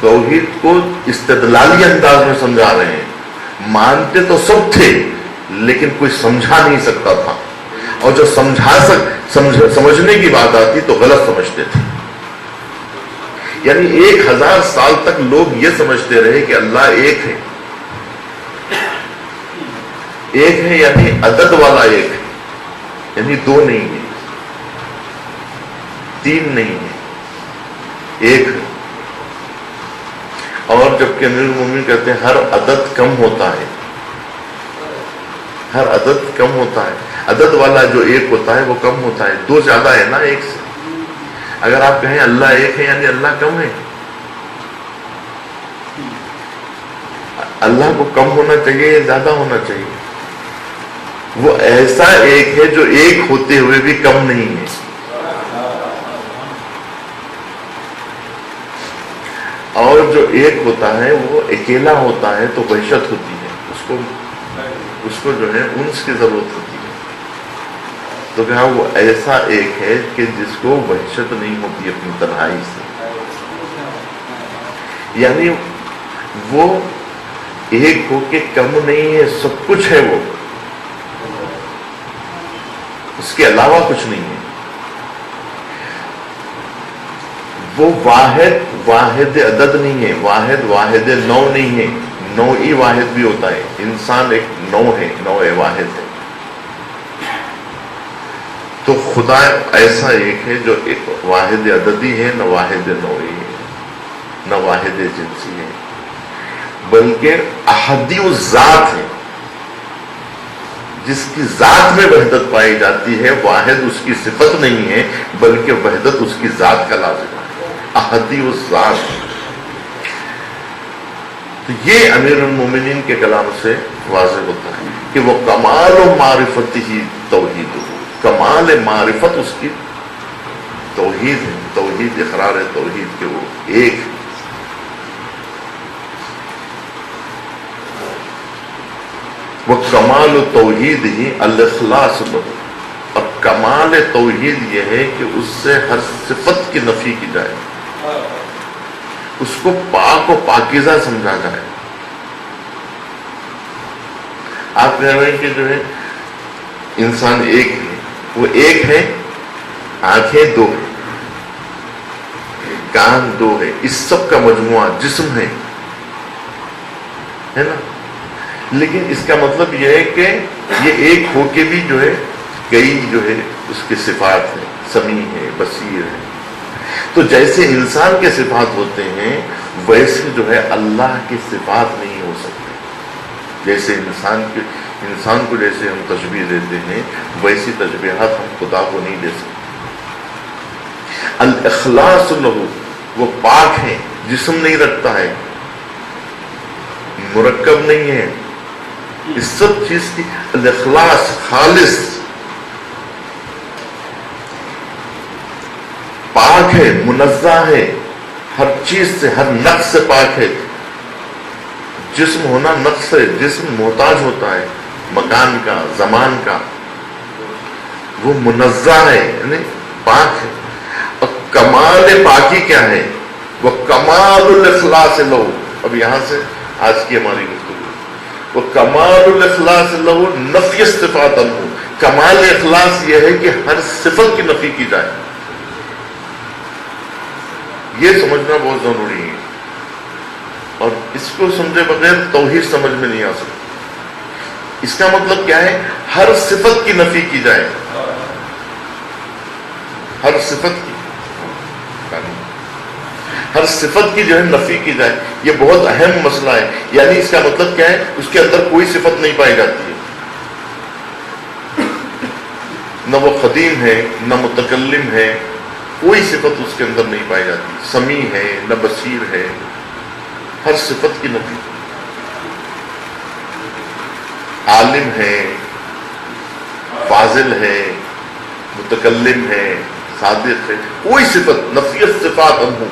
توحید کو استدلالی انداز میں سمجھا رہے ہیں. مانتے تو سب تھے لیکن کوئی سمجھا نہیں سکتا تھا، اور جو سمجھنے کی بات آتی تو غلط سمجھتے تھے. یعنی 1000 سال تک لوگ یہ سمجھتے رہے کہ اللہ ایک ہے، ایک ہے یعنی عدد والا ایک ہے، یعنی 2 نہیں ہے، 3 نہیں ہے، ایک ہے. اور جبکہ امیر المومنین کہتے ہیں ہر عدد کم ہوتا ہے، ہر عدد کم ہوتا ہے. عدد والا جو ایک ہوتا ہے وہ کم ہوتا ہے، 2 زیادہ ہے نا ایک سے. اگر آپ کہیں اللہ ایک ہے یعنی اللہ کم ہے. اللہ کو کم ہونا چاہیے یا زیادہ ہونا چاہیے؟ وہ ایسا ایک ہے جو ایک ہوتے ہوئے بھی کم نہیں ہے. اور جو ایک ہوتا ہے وہ اکیلا ہوتا ہے تو وحشت ہوتی ہے، اس کو جو ہے انس کی ضرورت ہوتی ہے. تو کہا وہ ایسا ایک ہے کہ جس کو وحشت نہیں ہوتی اپنی تنہائی سے. یعنی وہ ایک ہو کے کم نہیں ہے، سب کچھ ہے، وہ اس کے علاوہ کچھ نہیں ہے. وہ واحد عدد نہیں ہے، واحد نوع نہیں ہے. نوعی واحد بھی ہوتا ہے، انسان ایک نوع ہے، نوع واحد ہے. تو خدا ایسا ایک ہے جو ایک واحد عددی ہے، نہ واحد نوعی ہے، نہ واحد جنسی ہے، بلکہ احدی الذات ہے، جس کی ذات میں وحدت پائی جاتی ہے. واحد اس کی صفت نہیں ہے بلکہ وحدت اس کی ذات کا لازم ہے، احدی الذات. تو یہ امیر المومنین کے کلام سے واضح ہوتا ہے کہ وہ کمال و معرفت ہی توحید ہو. کمال معرفت اس کی توحید ہے، توحید اقرار توحید کے وہ ایک. وہ کمال توحید ہی الاخلاص لہو. اور کمال توحید یہ ہے کہ اس سے ہر صفت کی نفی کی جائے، اس کو پاک و پاکیزہ سمجھا جائے. آپ کہہ رہے ہیں کہ جو ہے انسان ایک ہے، وہ ایک ہے، آنکھیں 2 ہیں، کان 2 ہے، اس سب کا مجموعہ جسم ہے نا. لیکن اس کا مطلب یہ ہے کہ یہ ایک ہو کے بھی جو ہے کئی جو ہے اس کے صفات ہیں، سمیع ہے، بصیر ہے. تو جیسے انسان کے صفات ہوتے ہیں ویسے جو ہے اللہ کی صفات نہیں ہو سکتے. جیسے انسان کو جیسے ہم تشبیہ دیتے ہیں ویسی تشبیہات ہم خدا کو نہیں دے سکتے. الاخلاص لہو، وہ پاک ہے، جسم نہیں رکھتا ہے، مرکب نہیں ہے، اس سب چیز کی الاخلاص، خالص، پاک ہے، منزہ ہے، ہر چیز سے، ہر نقص سے پاک ہے. جسم ہونا نقص ہے، جسم محتاج ہوتا ہے مکان کا، زمان کا. وہ منزہ ہے یعنی پاک ہے. اور کمال پاکی کیا ہے؟ وہ کمال الاخلاص لہو. اب یہاں سے آج کی ہماری گفتگو، وہ کمال الاخلاص لہو نفی صفات عنہ. کمال اخلاص یہ ہے کہ ہر صفت کی نفی کی جائے. یہ سمجھنا بہت ضروری ہے، اور اس کو سمجھے بغیر توحید سمجھ میں نہیں آ سکتی. اس کا مطلب کیا ہے؟ ہر صفت کی نفی کی جائے، ہر صفت کی جو ہے نفی کی جائے. یہ بہت اہم مسئلہ ہے. یعنی اس کا مطلب کیا ہے؟ اس کے اندر کوئی صفت نہیں پائی جاتی ہے. نہ وہ قدیم ہے نہ متکلم ہے، کوئی صفت اس کے اندر نہیں پائی جاتی. سمیع ہے نہ بصیر ہے، ہر صفت کی نفی. عالم ہے، فاضل ہے، متکلم ہے، صادق ہے، کوئی صفت، نفی الصفات عنہ.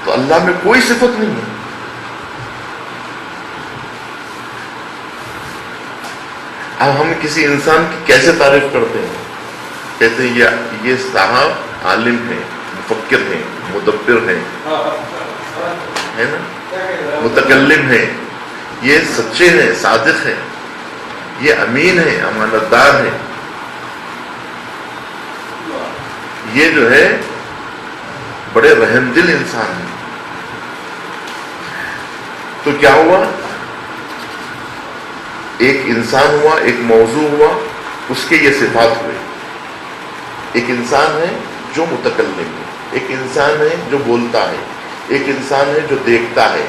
تو اللہ میں کوئی صفت نہیں ہے. اب ہم کسی انسان کی کیسے تعریف کرتے ہیں؟ کہتے ہیں یہ صاحب عالم ہے، مفکر ہے، مدبر ہے نا، متکلم ہے، یہ سچے ہیں، صادق ہے، یہ امین ہے، امانت دار ہے، یہ جو ہے بڑے رحم دل انسان ہیں. تو کیا ہوا؟ ایک انسان ہوا، ایک موضوع ہوا، اس کے یہ صفات ہوئے. ایک انسان ہے جو متکلم ہے، ایک انسان ہے جو بولتا ہے، ایک انسان ہے جو دیکھتا ہے،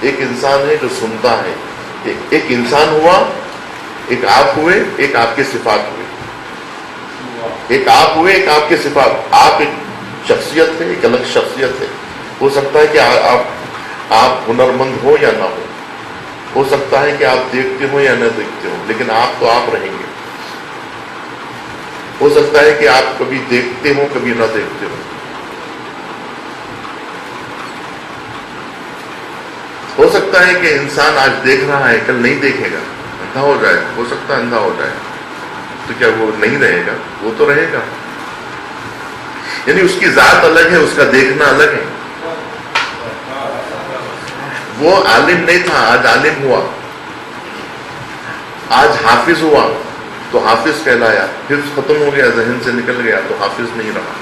ایک انسان ہے جو سنتا ہے. ایک انسان ہوا، ایک آپ ہوئے، ایک آپ کے صفات ہوئے. ایک آپ ہوئے، ایک آپ کے صفات. آپ ایک شخصیت ہے، ایک الگ شخصیت ہے. ہو سکتا ہے کہ آپ ہنرمند ہو یا نہ ہو سکتا ہے کہ آپ دیکھتے ہو یا نہ دیکھتے ہو، لیکن آپ تو آپ رہیں گے. ہو سکتا ہے کہ آپ کبھی دیکھتے ہو کبھی نہ دیکھتے ہو. ہو سکتا ہے کہ انسان آج دیکھ رہا ہے، کل نہیں دیکھے گا، اندھا ہو جائے. ہو سکتا ہے اندھا ہو جائے، تو کیا وہ نہیں رہے گا؟ وہ تو رہے گا. یعنی اس کی ذات الگ ہے، اس کا دیکھنا الگ ہے. وہ عالم نہیں تھا، آج عالم ہوا. آج حافظ ہوا تو حافظ کہلایا. حفظ ختم ہو گیا، ذہن سے نکل گیا تو حافظ نہیں رہا.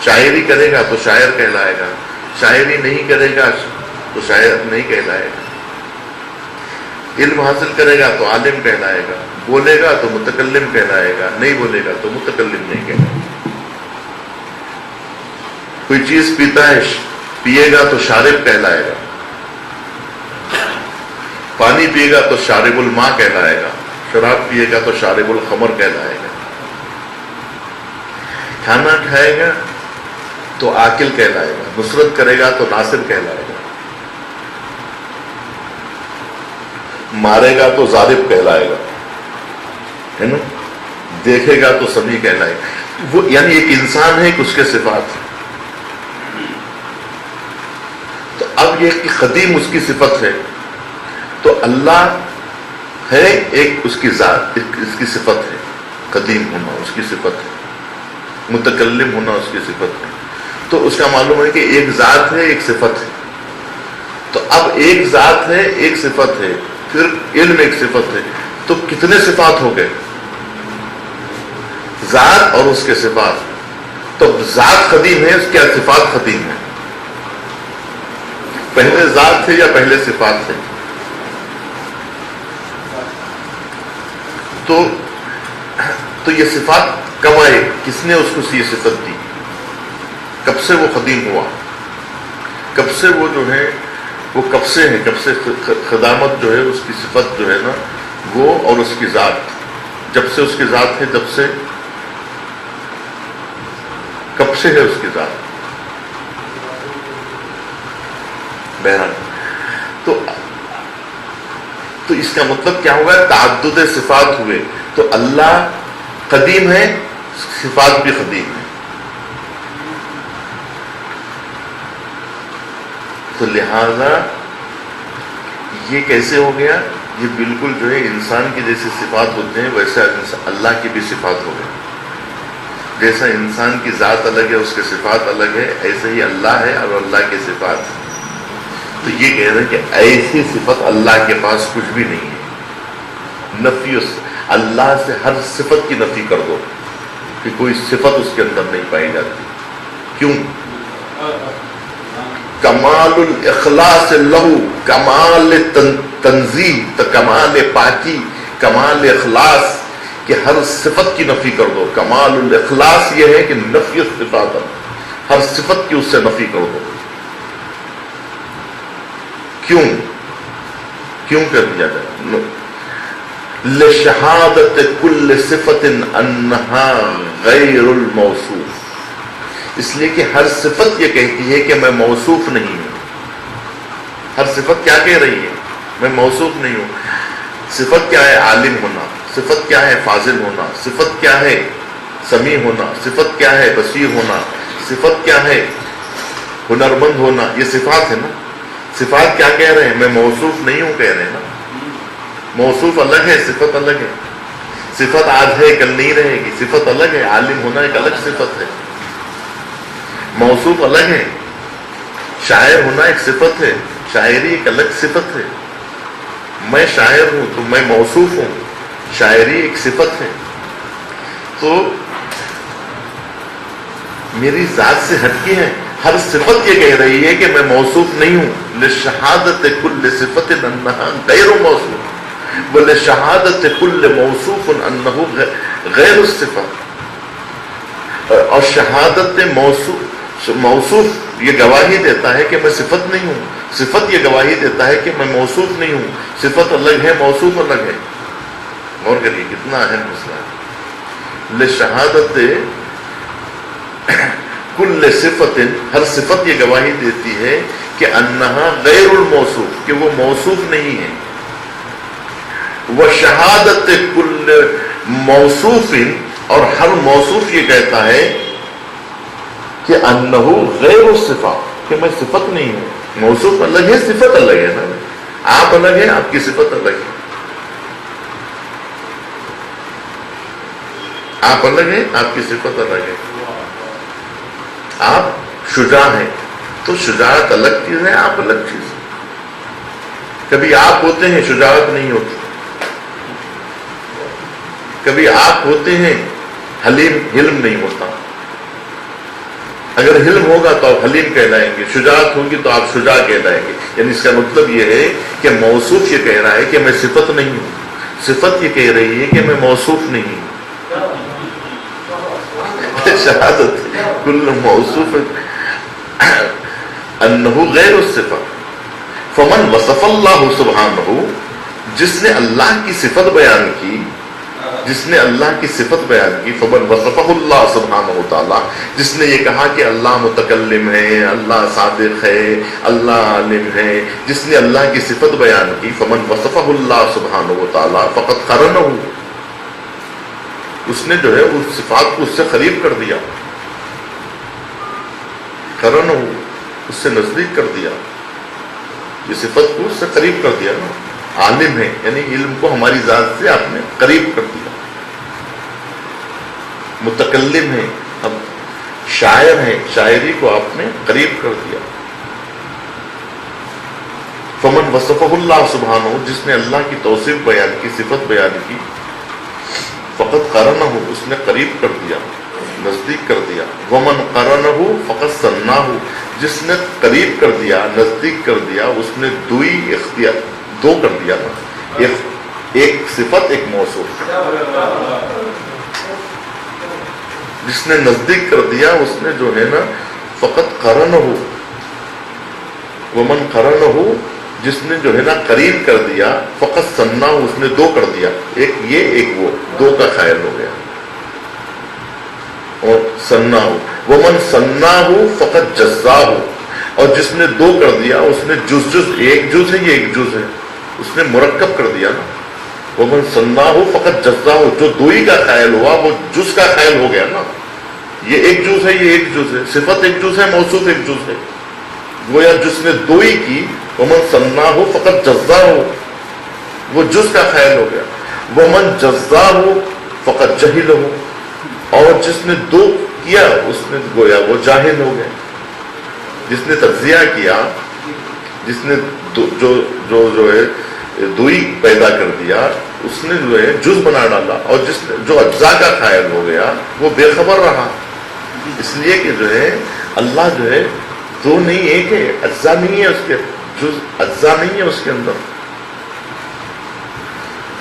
شاعری کرے گا تو شاعر کہلائے گا، شاعری نہیں کرے گا تو شاعر نہیں کہلائے گا. علم حاصل کرے گا تو عالم کہلائے گا، بولے گا تو متکلم کہلائے گا، نہیں بولے گا تو متکلم نہیں کہلائے گا. کوئی چیز پیتا ہے، پیے گا تو شارب کہلائے گا. پانی پیے گا تو شارب الماء کہلائے گا، شراب پیے گا تو شارب الخمر کہلائے گا. کھانا کھائے گا تو عاقل کہلائے گا، نصرت کرے گا تو ناصر کہلائے گا، مارے گا تو ضارب کہلائے گا، ہے نا، دیکھے گا تو سمیع کہلائے گا. وہ یعنی ایک انسان ہے کہ اس کے صفات ہیں. تو اب یہ کہ قدیم اس کی صفت ہے، تو اللہ ہے ایک، اس کی ذات، اس کی صفت ہے. قدیم ہونا اس کی صفت ہے، متکلم ہونا اس کی صفت ہے. تو اس کا معلوم ہے کہ ایک ذات ہے، ایک صفت ہے. تو اب ایک ذات ہے، ایک صفت ہے، پھر علم ایک صفت ہے. تو کتنے صفات ہو گئے؟ ذات اور اس کے صفات. تو ذات قدیم ہے، اس کے صفات قدیم ہے. پہلے ذات تھے یا پہلے صفات تھے؟ تو یہ صفات کب آئے؟ کس نے اس کو یہ صفت دی؟ کب سے وہ قدیم ہوا؟ کب سے وہ جو ہے وہ کب سے ہے؟ کب سے خدامت جو ہے اس کی صفت جو ہے نا وہ، اور اس کی ذات جب سے اس کی ذات ہے، جب سے کب سے ہے اس کی ذات؟ بہرحال تو اس کا مطلب کیا ہوگا؟ تعدد صفات ہوئے. تو اللہ قدیم ہے، صفات بھی قدیم ہے. تو لہذا یہ کیسے ہو گیا؟ یہ بالکل جو ہے انسان کی جیسے صفات ہوتے ہیں ویسے اللہ کی بھی صفات ہو گئی. جیسا انسان کی ذات الگ ہے، اس کے صفات الگ ہے، ایسے ہی اللہ ہے اور اللہ کے صفات ہیں. تو یہ کہہ رہے ہیں کہ ایسی صفت اللہ کے پاس کچھ بھی نہیں ہے. نفی اللہ سے ہر صفت کی نفی کر دو کہ کوئی صفت اس کے اندر نہیں پائی جاتی. کیوں؟ کمال الاخلاص لہو، کمال تنزیہ، کمال پاکی، کمال اخلاص کہ ہر صفت کی نفی کر دو. کمال الاخلاص یہ ہے کہ نفی الصفات، ہر صفت کی اس سے نفی کر دو. کیوں کر دیا جائے؟ لشہادت کل صفت انہا غیر الموصوف، اس لیے کہ ہر صفت یہ کہتی ہے کہ میں موصوف نہیں ہوں. ہر صفت کیا کہہ رہی ہے؟ میں موصوف نہیں ہوں. صفت کیا ہے؟ عالم ہونا. صفت کیا ہے؟ فاضل ہونا. صفت کیا ہے؟ سمیع ہونا. صفت کیا ہے؟ بصیر ہونا. صفت کیا ہے؟ ہنرمند ہونا. یہ صفات ہے نا. صفات کیا کہہ رہے ہیں؟ میں موصوف نہیں ہوں کہہ رہے ہیں نا. موصوف الگ ہے، صفت الگ ہے. صفت آج ہے کل نہیں رہے گی، صفت الگ ہے. عالم ہونا ایک الگ صفت ہے، موصوف الگ ہے. شاعر ہونا ایک صفت ہے، شاعری ایک الگ صفت ہے. میں شاعر ہوں تو میں موصوف ہوں، شاعری ایک صفت ہے. تو میری ذات سے ہٹ کے ہے. ہر صفت یہ کہہ رہی ہے کہ میں موصوف نہیں ہوں. لشہادت کل صفت انہا غیر موصوف ولشہادت کل موصوف انہ غیر الصفت. اور شہادت موصوف یہ گواہی دیتا ہے کہ میں صفت نہیں ہوں. صفت یہ گواہی دیتا ہے کہ میں موصوف نہیں ہوں. صفت الگ ہے، موصوف الگ ہے. غور کریے کتنا اہم مسئلہ ہے. لشہادت کل صفت، ہر صفت یہ گواہی دیتی ہے کہ انہا غیر الموصوف، کہ وہ موصوف نہیں ہے. وشہادت کل موصوف، اور ہر موصوف یہ کہتا ہے کہ انہ غیر الصفات، کہ میں صفت نہیں ہوں. موصوف الگ ہے، صفت الگ ہے نا. آپ الگ ہے، آپ کی صفت الگ ہے. آپ الگ ہیں، آپ کی صفت الگ ہے. آپ شجاع ہیں تو شجاعت الگ چیز ہے، آپ الگ چیز ہے. کبھی آپ ہوتے ہیں شجاعت نہیں ہوتی. کبھی آپ ہوتے ہیں حلیم، حلم نہیں ہوتا. اگر حلم ہوگا تو آپ حلیم کہلائیں گے، شجاعت ہوگی تو آپ شجاع کہلائیں گے. یعنی اس کا مطلب یہ ہے کہ موصوف یہ کہہ رہا ہے کہ میں صفت نہیں ہوں، صفت یہ کہہ رہی ہے کہ میں موصوف نہیں ہوں. شہادت کل موصوف انہ غیر الصفت. فمن وصف اللہ سبحانہ، جس نے اللہ کی صفت بیان کی، جس نے اللہ کی صفت بیان کی. فمن وصفہ اللہ سبحانہ تعالی، جس نے یہ کہا کہ اللہ متکلم ہے، اللہ صادق ہے، اللہ عالم ہے، جس نے اللہ کی صفت بیان کی. فمن وصفہ اللہ سبحانہ تعالی فقد قرنہ، اس نے جو ہے اس صفات کو اس سے قریب کر دیا. قرنہ، اس سے نزدیک کر دیا. یہ صفت کو اس سے قریب کر دیا نا. عالم ہے یعنی علم کو ہماری ذات سے آپ نے قریب کر دیا. متکلم ہے، اب شاعر ہے، شاعری کو آپ نے قریب کر دیا. فمن وصفہ اللہ سبحانہ، جس نے اللہ کی توصیف بیان کی، صفت بیان کی. فقط قرنہ، اس نے قریب کر دیا، نزدیک کر دیا. ومن قرنہ فقط ثناہ، جس نے قریب کر دیا، نزدیک کر دیا، اس نے دوئی اختیار، دو کر دیا نا. ایک صفت، ایک موصوف. جس نے نزدیک کر دیا اس نے جو ہے نا فقط قرنہ. ومن قرنہ، جس نے جو ہے نا قریب کر دیا. فقط ثناہ، اس نے دو کر دیا. ایک یہ، ایک وہ، دو کا خیال ہو گیا. اور ثناہ، ومن ثناہ فقط جزاہ، اور جس نے دو کر دیا اس نے جز، ایک جز ہے، یہ ایک جز ہے، اس نے مرکب کر دیا نا. ومن ثناہ فقط جزاہ، جو دوئی کا خیال ہوا وہ جز کا خیال ہو گیا نا. یہ ایک جز ہے، یہ ایک جز ہے، صفت ایک جز ہے، موصوف ایک جز ہے. گویا جس نے دوئی کی، ومن ثناہ فقط جزاہ، وہ جز کا خیال ہو گیا. ومن جزاہ فقط جہل، اور جس نے دو کیا اس نے گویا وہ جاہل ہو گیا. جس نے تجزیہ کیا، جس نے جو ہے دوئی پیدا کر دیا، اس نے جو ہے جز بنا ڈالا. اور جس نے جو اجزاء کا قائل ہو گیا وہ بے خبر رہا. اس لیے کہ جو ہے اللہ جو ہے دو نہیں ایک ہے، اجزاء نہیں ہے اس کے، جز اجزاء نہیں ہے اس کے اندر.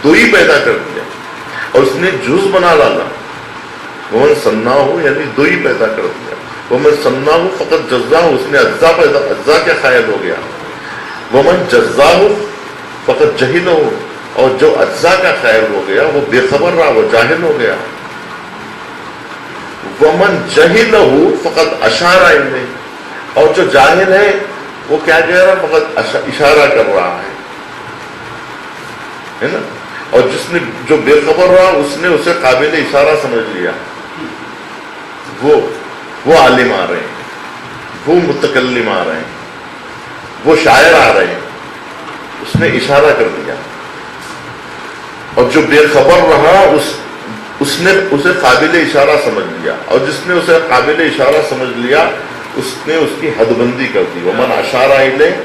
دوئی پیدا کر دیا اور اس نے جز بنا ڈالا. ومن ثناہ یعنی دوئی پیدا کر دیا. ومن ثناہ فقط جزاہ، اس نے اجزاء کے قائل ہو گیا. ومن جزاہ فقط جہل، اور جو اجزاء کا خیر ہو گیا وہ بے خبر رہا، وہ جاہل ہو گیا. ومن جہلہ فقط اشارہ الیہ، اور جو جاہل ہے وہ کیا کہہ رہا، فقط اشارہ کر رہا ہے نا. اور جس نے جو بے خبر رہا اس نے اسے قابل اشارہ سمجھ لیا. وہ عالم آ رہے ہیں، وہ متکلم آ رہے ہیں، وہ شاعر آ رہے ہیں، اس نے اشارہ کر دیا. اور جو بے خبر رہا اس نے اسے قابل اشارہ سمجھ لیا، اور جس نے اسے قابل اشارہ سمجھ لیا اس نے اس کی حد بندی کر دی. ومن اشارہ الیہ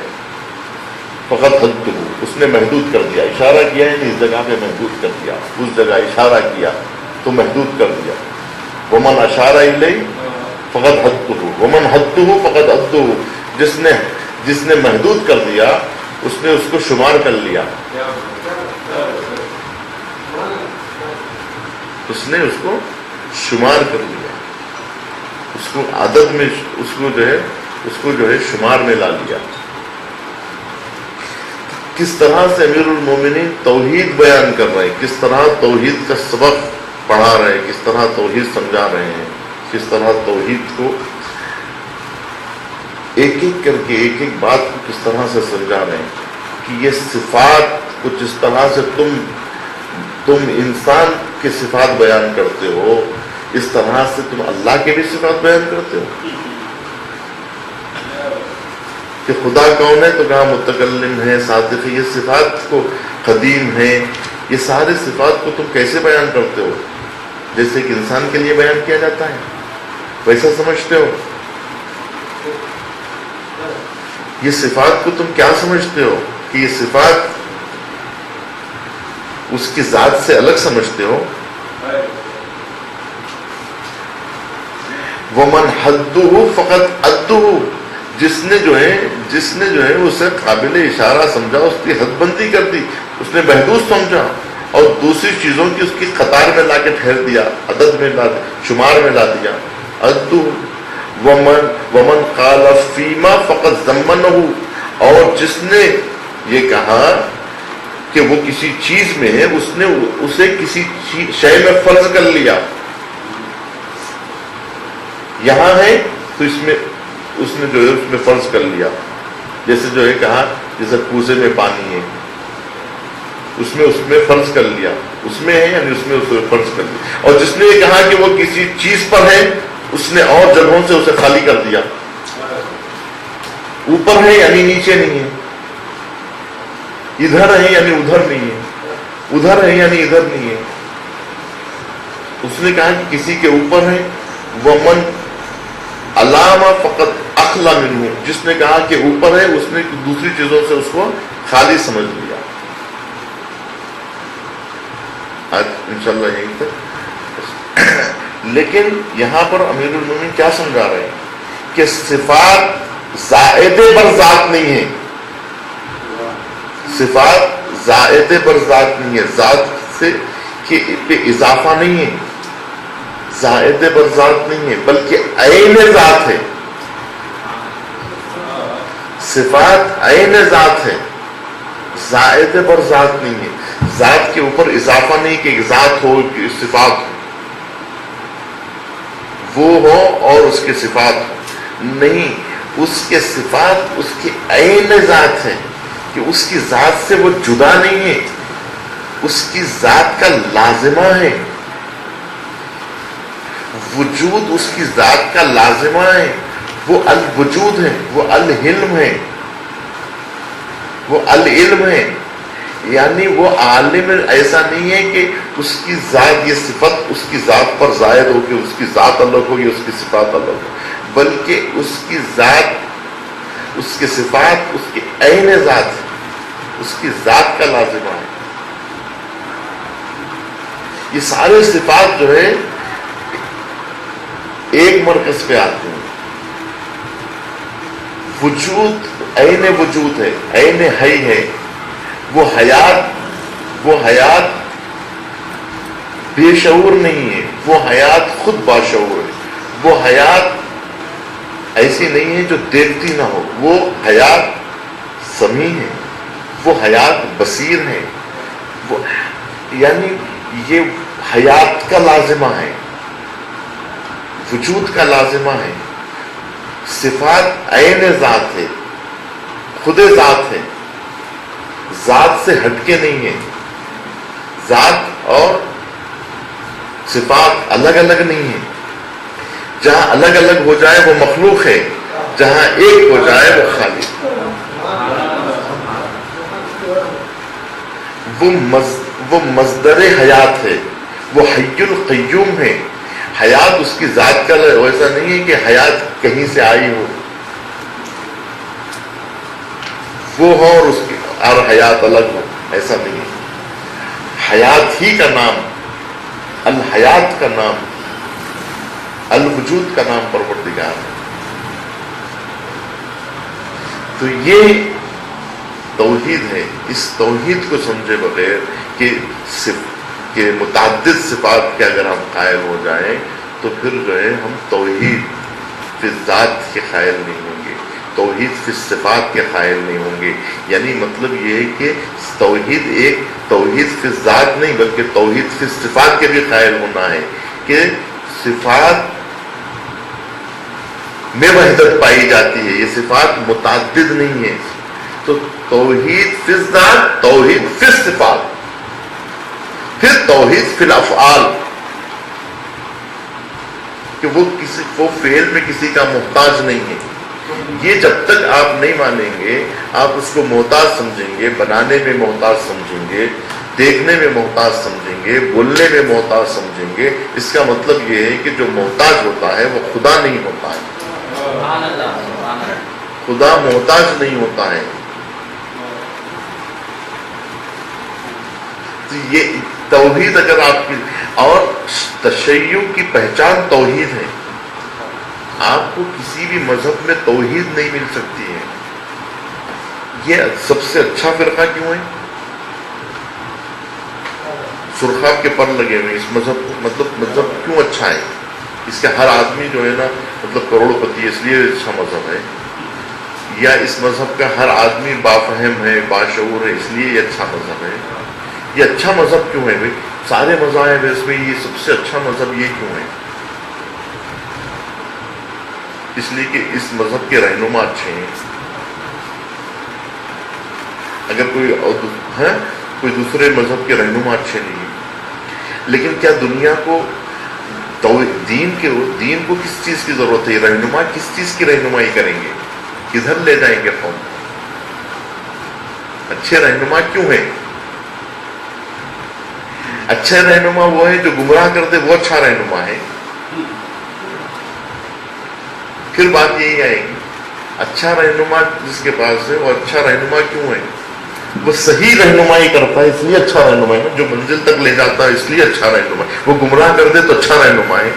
فقط حدہ، اس نے محدود کر دیا. اشارہ کیا یعنی اس جگہ پہ محدود کر دیا، اس جگہ اشارہ کیا تو محدود کر دیا. ومن اشارہ الیہ فقط حدہ، ومن حدہ فقط حدہ، جس نے محدود کر دیا اس نے اس کو شمار کر لیا، اس نے اس کو شمار کر لیا، اس کو عدد میں اس کو جو ہے شمار میں لا لیا. کس طرح سے امیر المومنین توحید بیان کر رہے ہیں، کس طرح توحید کا سبق پڑھا رہے ہیں، کس طرح توحید سمجھا رہے ہیں، کس طرح توحید کو ایک ایک کر کے ایک ایک بات کو کس طرح سے سمجھا رہے ہیں کہ یہ صفات کو جس طرح سے تم انسان کی صفات بیان کرتے ہو اس طرح سے تم اللہ کے بھی صفات بیان کرتے ہو. کہ خدا کون ہے تو کہا متکلم ہے، صادق ہے. یہ صفات کو قدیم ہے، یہ سارے صفات کو تم کیسے بیان کرتے ہو؟ جیسے کہ انسان کے لیے بیان کیا جاتا ہے ویسا سمجھتے ہو؟ یہ صفات کو تم کیا سمجھتے ہو کہ یہ صفات اس کی ذات سے الگ سمجھتے ہو؟ ومن حدہ فقط عدہ، جس نے جو ہے اسے قابل اشارہ سمجھا، اس کی حد بندی کر دی، اس نے محدود سمجھا اور دوسری چیزوں کی اس کی قطار میں لا کے ٹھہر دیا، عدد میں لا دیا، شمار میں لا دیا. عدہ. ومن قال فیما فقط ضمنہ، اور جس نے یہ کہا کہ وہ کسی چیز میں ہے اس نے اسے کسی شے میں فرض کر لیا. یہاں ہے تو اس نے جو ہے اس میں فرض کر لیا. جیسے جو ہے کہا جیسے کوزے میں پانی ہے، اس میں فرض کر لیا، اس میں ہے یعنی اس میں فرض کر لیا. اور جس نے یہ کہا کہ وہ کسی چیز پر ہے اس نے اور جگہوں سے اسے خالی کر دیا. اوپر ہے یعنی نیچے نہیں ہے، ادھر ہے یعنی ادھر نہیں ہے، ادھر ہے یعنی ادھر نہیں ہے. اس نے کہا کہ کسی کے اوپر ہے. ومن علامہ فقط اخلا منہ، جس نے کہا کہ اوپر ہے اس نے دوسری چیزوں سے اس کو خالی سمجھ لیا. آج انشاءاللہ یہیں تک. لیکن یہاں پر امیر المومنین کیا سمجھا رہے ہیں کہ صفات زائد بر ذات نہیں ہے، صفات زائد بر ذات نہیں ہے، ذات سے پہ اضافہ نہیں ہے، زائد بر ذات نہیں ہے بلکہ عین ذات ہے. صفات عین ذات ہے، زائد بر ذات نہیں ہے. ذات کے اوپر اضافہ نہیں کہ ذات ہو کہ صفات ہو، وہ ہو اور اس کے صفات ہو نہیں. اس کے صفات اس کی عین ذات ہے کہ اس کی ذات سے وہ جدا نہیں ہے، اس کی ذات کا لازمہ ہے. وجود اس کی ذات کا لازمہ ہے، وہ الوجود ہے، وہ العلم ہے، وہ العلم ہے. یعنی وہ عالم ایسا نہیں ہے کہ اس کی ذات یہ صفت اس کی ذات پر زائد ہو کہ اس کی ذات الگ ہوگی اس کی صفات الگ ہو، بلکہ اس کی ذات اس کی صفات اس کی عین ذات ہے، اس کی ذات کا لازمہ ہے. یہ سارے صفات جو ہے ایک مرکز پہ آتے ہیں. وجود عین وجود ہے، عین حی ہے. وہ حیات بے شعور نہیں ہے، وہ حیات خود باشعور ہے. وہ حیات ایسی نہیں ہے جو دیکھتی نہ ہو، وہ حیات سمیع ہے، وہ حیات بصیر ہے، یعنی یہ حیات کا لازمہ ہے، وجود کا لازمہ ہے. صفات عین ذات ہے، خود ذات ہے، ذات سے ہٹ کے نہیں ہے. ذات اور صفات الگ الگ نہیں ہے. جہاں الگ الگ ہو جائے وہ مخلوق ہے، جہاں ایک ہو جائے وہ خالق. وہ مصدر حیات ہے، وہ حی القیوم ہے. حیات اس کی ذات کا ویسا نہیں ہے کہ حیات کہیں سے آئی ہو، وہ ہو اور اس کی اور حیات الگ ہو، ایسا نہیں ہے. حیات ہی کا نام، الحیات کا نام، الوجود کا نام پروردگار ہے. تو یہ توحید ہے. اس توحید کو سمجھے بغیر کہ متعدد صفات کے اگر ہم قائل ہو جائیں تو پھر جو ہے ہم توحید فی ذات کے قائل نہیں ہوں گے، توحید فی صفات کے قائل نہیں ہوں گے. یعنی مطلب یہ ہے کہ توحید فی ذات نہیں بلکہ توحید فی صفات کے بھی قائل ہونا ہے کہ صفات میں وحدت پائی جاتی ہے، یہ صفات متعدد نہیں ہے. تو توحید فی ذات، توحید فی صفات، پھر توحید فی الافعال کہ وہ فعل میں کسی کا محتاج نہیں ہے. یہ جب تک آپ نہیں مانیں گے، آپ اس کو محتاج سمجھیں گے، بنانے میں محتاج سمجھیں گے، دیکھنے میں محتاج سمجھیں گے، بولنے میں محتاج سمجھیں گے. اس کا مطلب یہ ہے کہ جو محتاج ہوتا ہے وہ خدا نہیں ہوتا ہے. خدا محتاج نہیں ہوتا ہے. تو یہ توحید اگر آپ کی، اور تشیع کی پہچان توحید ہے. آپ کو کسی بھی مذہب میں توحید نہیں مل سکتی ہے. یہ سب سے اچھا فرقہ کیوں ہے؟ سرخاب کے پر لگے ہوئے. اس مذہب مذہب کیوں اچھا ہے؟ اس کا ہر آدمی جو ہے نا مطلب کروڑ پتی ہے، اس لیے اچھا مذہب ہے. یا اس مذہب کا ہر آدمی بافہم ہے، باشعور ہے، اس لیے یہ اچھا مذہب ہے. یہ اچھا مذہب کیوں ہے بھائی؟ سارے مذاہب اس میں یہ سب سے اچھا مذہب یہ کیوں ہے؟ اس لیے کہ اس مذہب کے رہنما اچھے ہیں. اگر کوئی دوسرے مذہب کے رہنما اچھے نہیں ہیں. لیکن کیا دنیا کو دین کو کس چیز کی ضرورت ہے؟ رہنما کس چیز کی رہنمائی کریں گے؟ کدھر لے جائیں گے قوم؟ اچھے رہنما کیوں ہیں؟ اچھے رہنما وہ ہے جو گمراہ کر دے، وہ اچھا رہنما ہے. پھر بات یہی آئے گی، اچھا رہنما جس کے پاس ہے وہ اچھا رہنما کیوں ہے؟ وہ صحیح رہنمائی کرتا ہے اس لیے اچھا رہنما ہے. جو منزل تک لے جاتا ہے اس لیے اچھا رہنما ہے. وہ گمراہ کر دے تو اچھا رہنما ہے.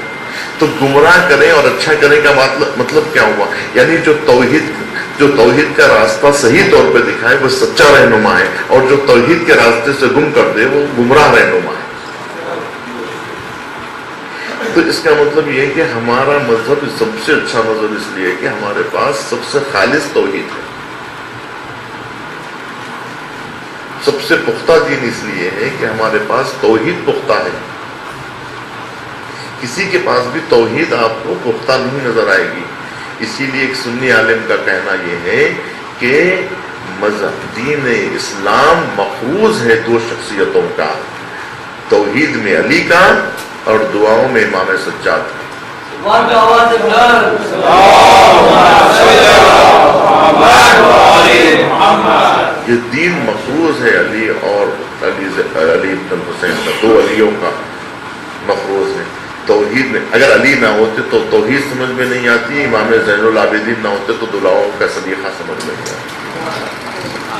تو گمراہ کریں اور اچھا کریں کا مطلب کیا ہوا؟ یعنی جو توحید کا راستہ صحیح طور پہ دکھائے وہ سچا رہنما ہے، اور جو توحید کے راستے سے گم کر دے وہ گمراہ رہنما ہے. تو اس کا مطلب یہ ہے کہ ہمارا مذہب سب سے اچھا مذہب اس لیے کہ ہمارے پاس سب سے خالص توحید ہے. سب سے پختہ دین اس لیے ہے کہ ہمارے پاس توحید پختہ ہے. کسی کے پاس بھی توحید آپ کو پختہ نہیں نظر آئے گی. اسی لیے ایک سنی عالم کا کہنا یہ ہے کہ مذہب دین اسلام مفروض ہے دو شخصیتوں کا، توحید میں علی کا اور دعاؤں میں امام سجاد کا. یہ دین مفروض ہے علی اور علی بن حسین کا، دو علیوں کا مفروض ہے. توحید میں اگر علی نہ ہوتے تو توحید سمجھ میں نہیں آتی، امام زین العابدین نہ ہوتے تو دعاؤں کا سلیقہ سمجھ میں نہیں آتا.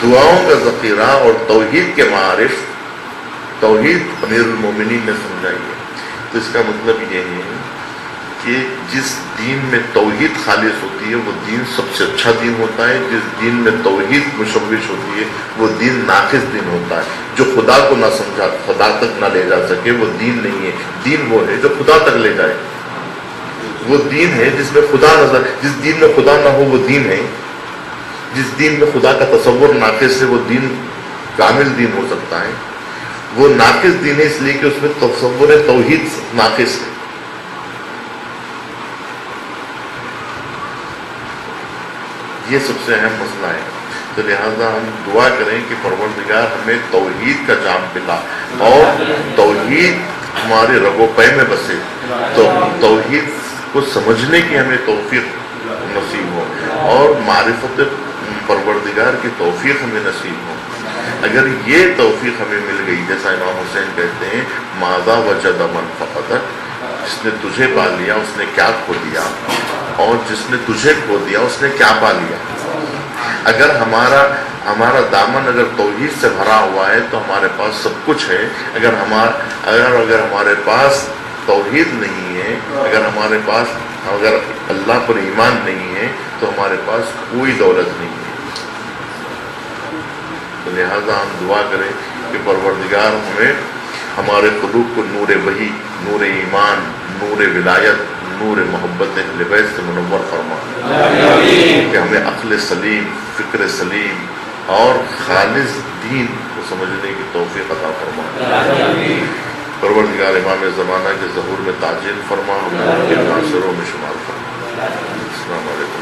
دعاؤں کا ذخیرہ اور توحید کے معارف توحید امیر المومنین نے سمجھائی ہے. تو اس کا مطلب یہ ہے کہ جس دین میں توحید خالص ہوتی ہے وہ دین سب سے اچھا دین ہوتا ہے. جس دین میں توحید مشوش ہوتی ہے وہ دین ناقص دین ہوتا ہے. جو خدا کو نہ سمجھا، خدا تک نہ لے جا سکے وہ دین نہیں ہے. دین وہ ہے جو خدا تک لے جائے. وہ دین ہے جس میں خدا نظر، جس دین میں خدا نہ ہو وہ دین ہے. جس دین میں خدا کا تصور ناقص ہے وہ دین کامل دین ہو سکتا ہے. وہ ناقص دین ہے اس لیے کہ اس میں تصور توحید ناقص ہے. یہ سب سے اہم مسئلہ ہے. تو لہذا ہم دعا کریں کہ پروردگار ہمیں توحید کا جام پلا اور توحید ہمارے رگو پے میں بسے، تو توحید کو سمجھنے کی ہمیں توفیق نصیب ہو اور معرفت پروردگار کی توفیق ہمیں نصیب ہو. اگر یہ توفیق ہمیں مل گئی، جیسا امام حسین کہتے ہیں ماذا وجد من فقدک، جس نے تجھے پا لیا اس نے کیا کھو دیا، اور جس نے تجھے کھو دیا اس نے کیا پا لیا. اگر ہمارا دامن اگر توحید سے بھرا ہوا ہے تو ہمارے پاس سب کچھ ہے. اگر ہمارے پاس توحید نہیں ہے، اگر اللہ پر ایمان نہیں ہے تو ہمارے پاس کوئی دولت نہیں ہے. تو لہذا ہم دعا کریں کہ پروردگار ہمیں ہمارے قلوب کو نور وحی، نور ایمان، نور ولایت، نور محبت اہل بیت سے منور فرما، کہ ہمیں عقل سلیم، فکر سلیم اور خالص دین کو سمجھنے کی توفیق عطا فرما. پروردگار امام زمانہ کے ظہور میں تاجیل فرما، ہمیں ان کے ناصروں میں شمار فرما. السلام علیکم.